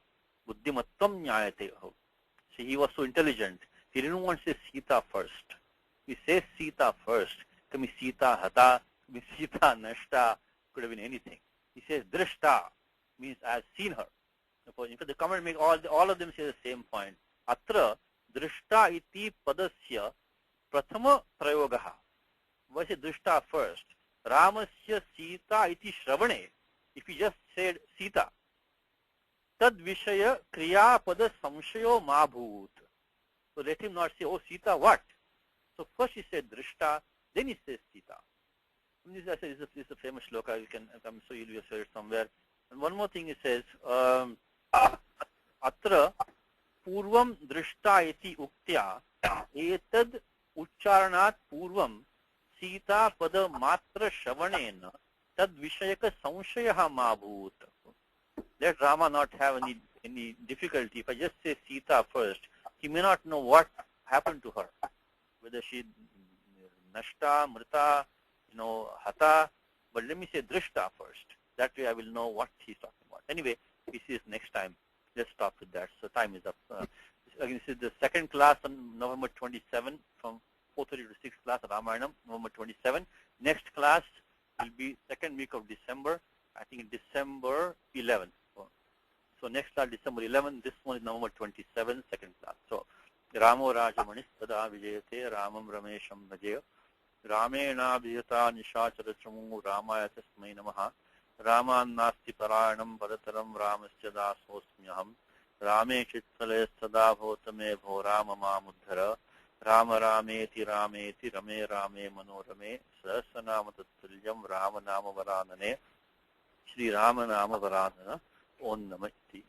Buddhimattam nyayate. So he was so intelligent. He didn't want to say Sita first. He says Sita first. Could be Sita hata, could be Sita nashta, could have been anything. He says drishta, means I have seen her. In fact, the comment make all of them say the same point. Atra drishta iti padasya prathama prayogaha. Why say drishta first? Ramasya Sita iti shravane. If he just said Sita, tad vishaya kriya pada samshayo ma bhut. So let him not say, oh Sita what? So first he said drishta, then he says Sita. This is a famous shloka. I'm sure you'll have heard it somewhere. And one more thing he says, atra purvam drishta iti uktya etad uchcharanat purvam Sita pada matra shravanena tad vishayaka samshayaha ma bhut. Let Rama not have any difficulty. If I just say Sita first, he may not know what happened to her. Whether she nashta, mrita, hata, but let me say drishta first. That way I will know what he's talking about. Anyway, we see this next time. Let's stop with that. So time is up. Again, this is the second class on November 27 from 4:30 to 6 class at Ramayanam, November 27. Next class will be second week of December. I think December 11th. So next class December 11th. This one is November 27, second class. So Ramo Rajamanis Tada Vijayate Ramam Ramesham Bhajeya Ramena Vijata Nishacharachamu Ramaya Tasmai Namaha Raman Nasti Paranam Parataram Ramasya Dasosmyaham Rame Chittale Sada Bhotame Bho Rama Mamudhara Rama Rameti Rameti Rame Rame Manorame Sahasranama Tattulyam Rama Nama Varanane Shri Rama Nama Varanana Om Namati.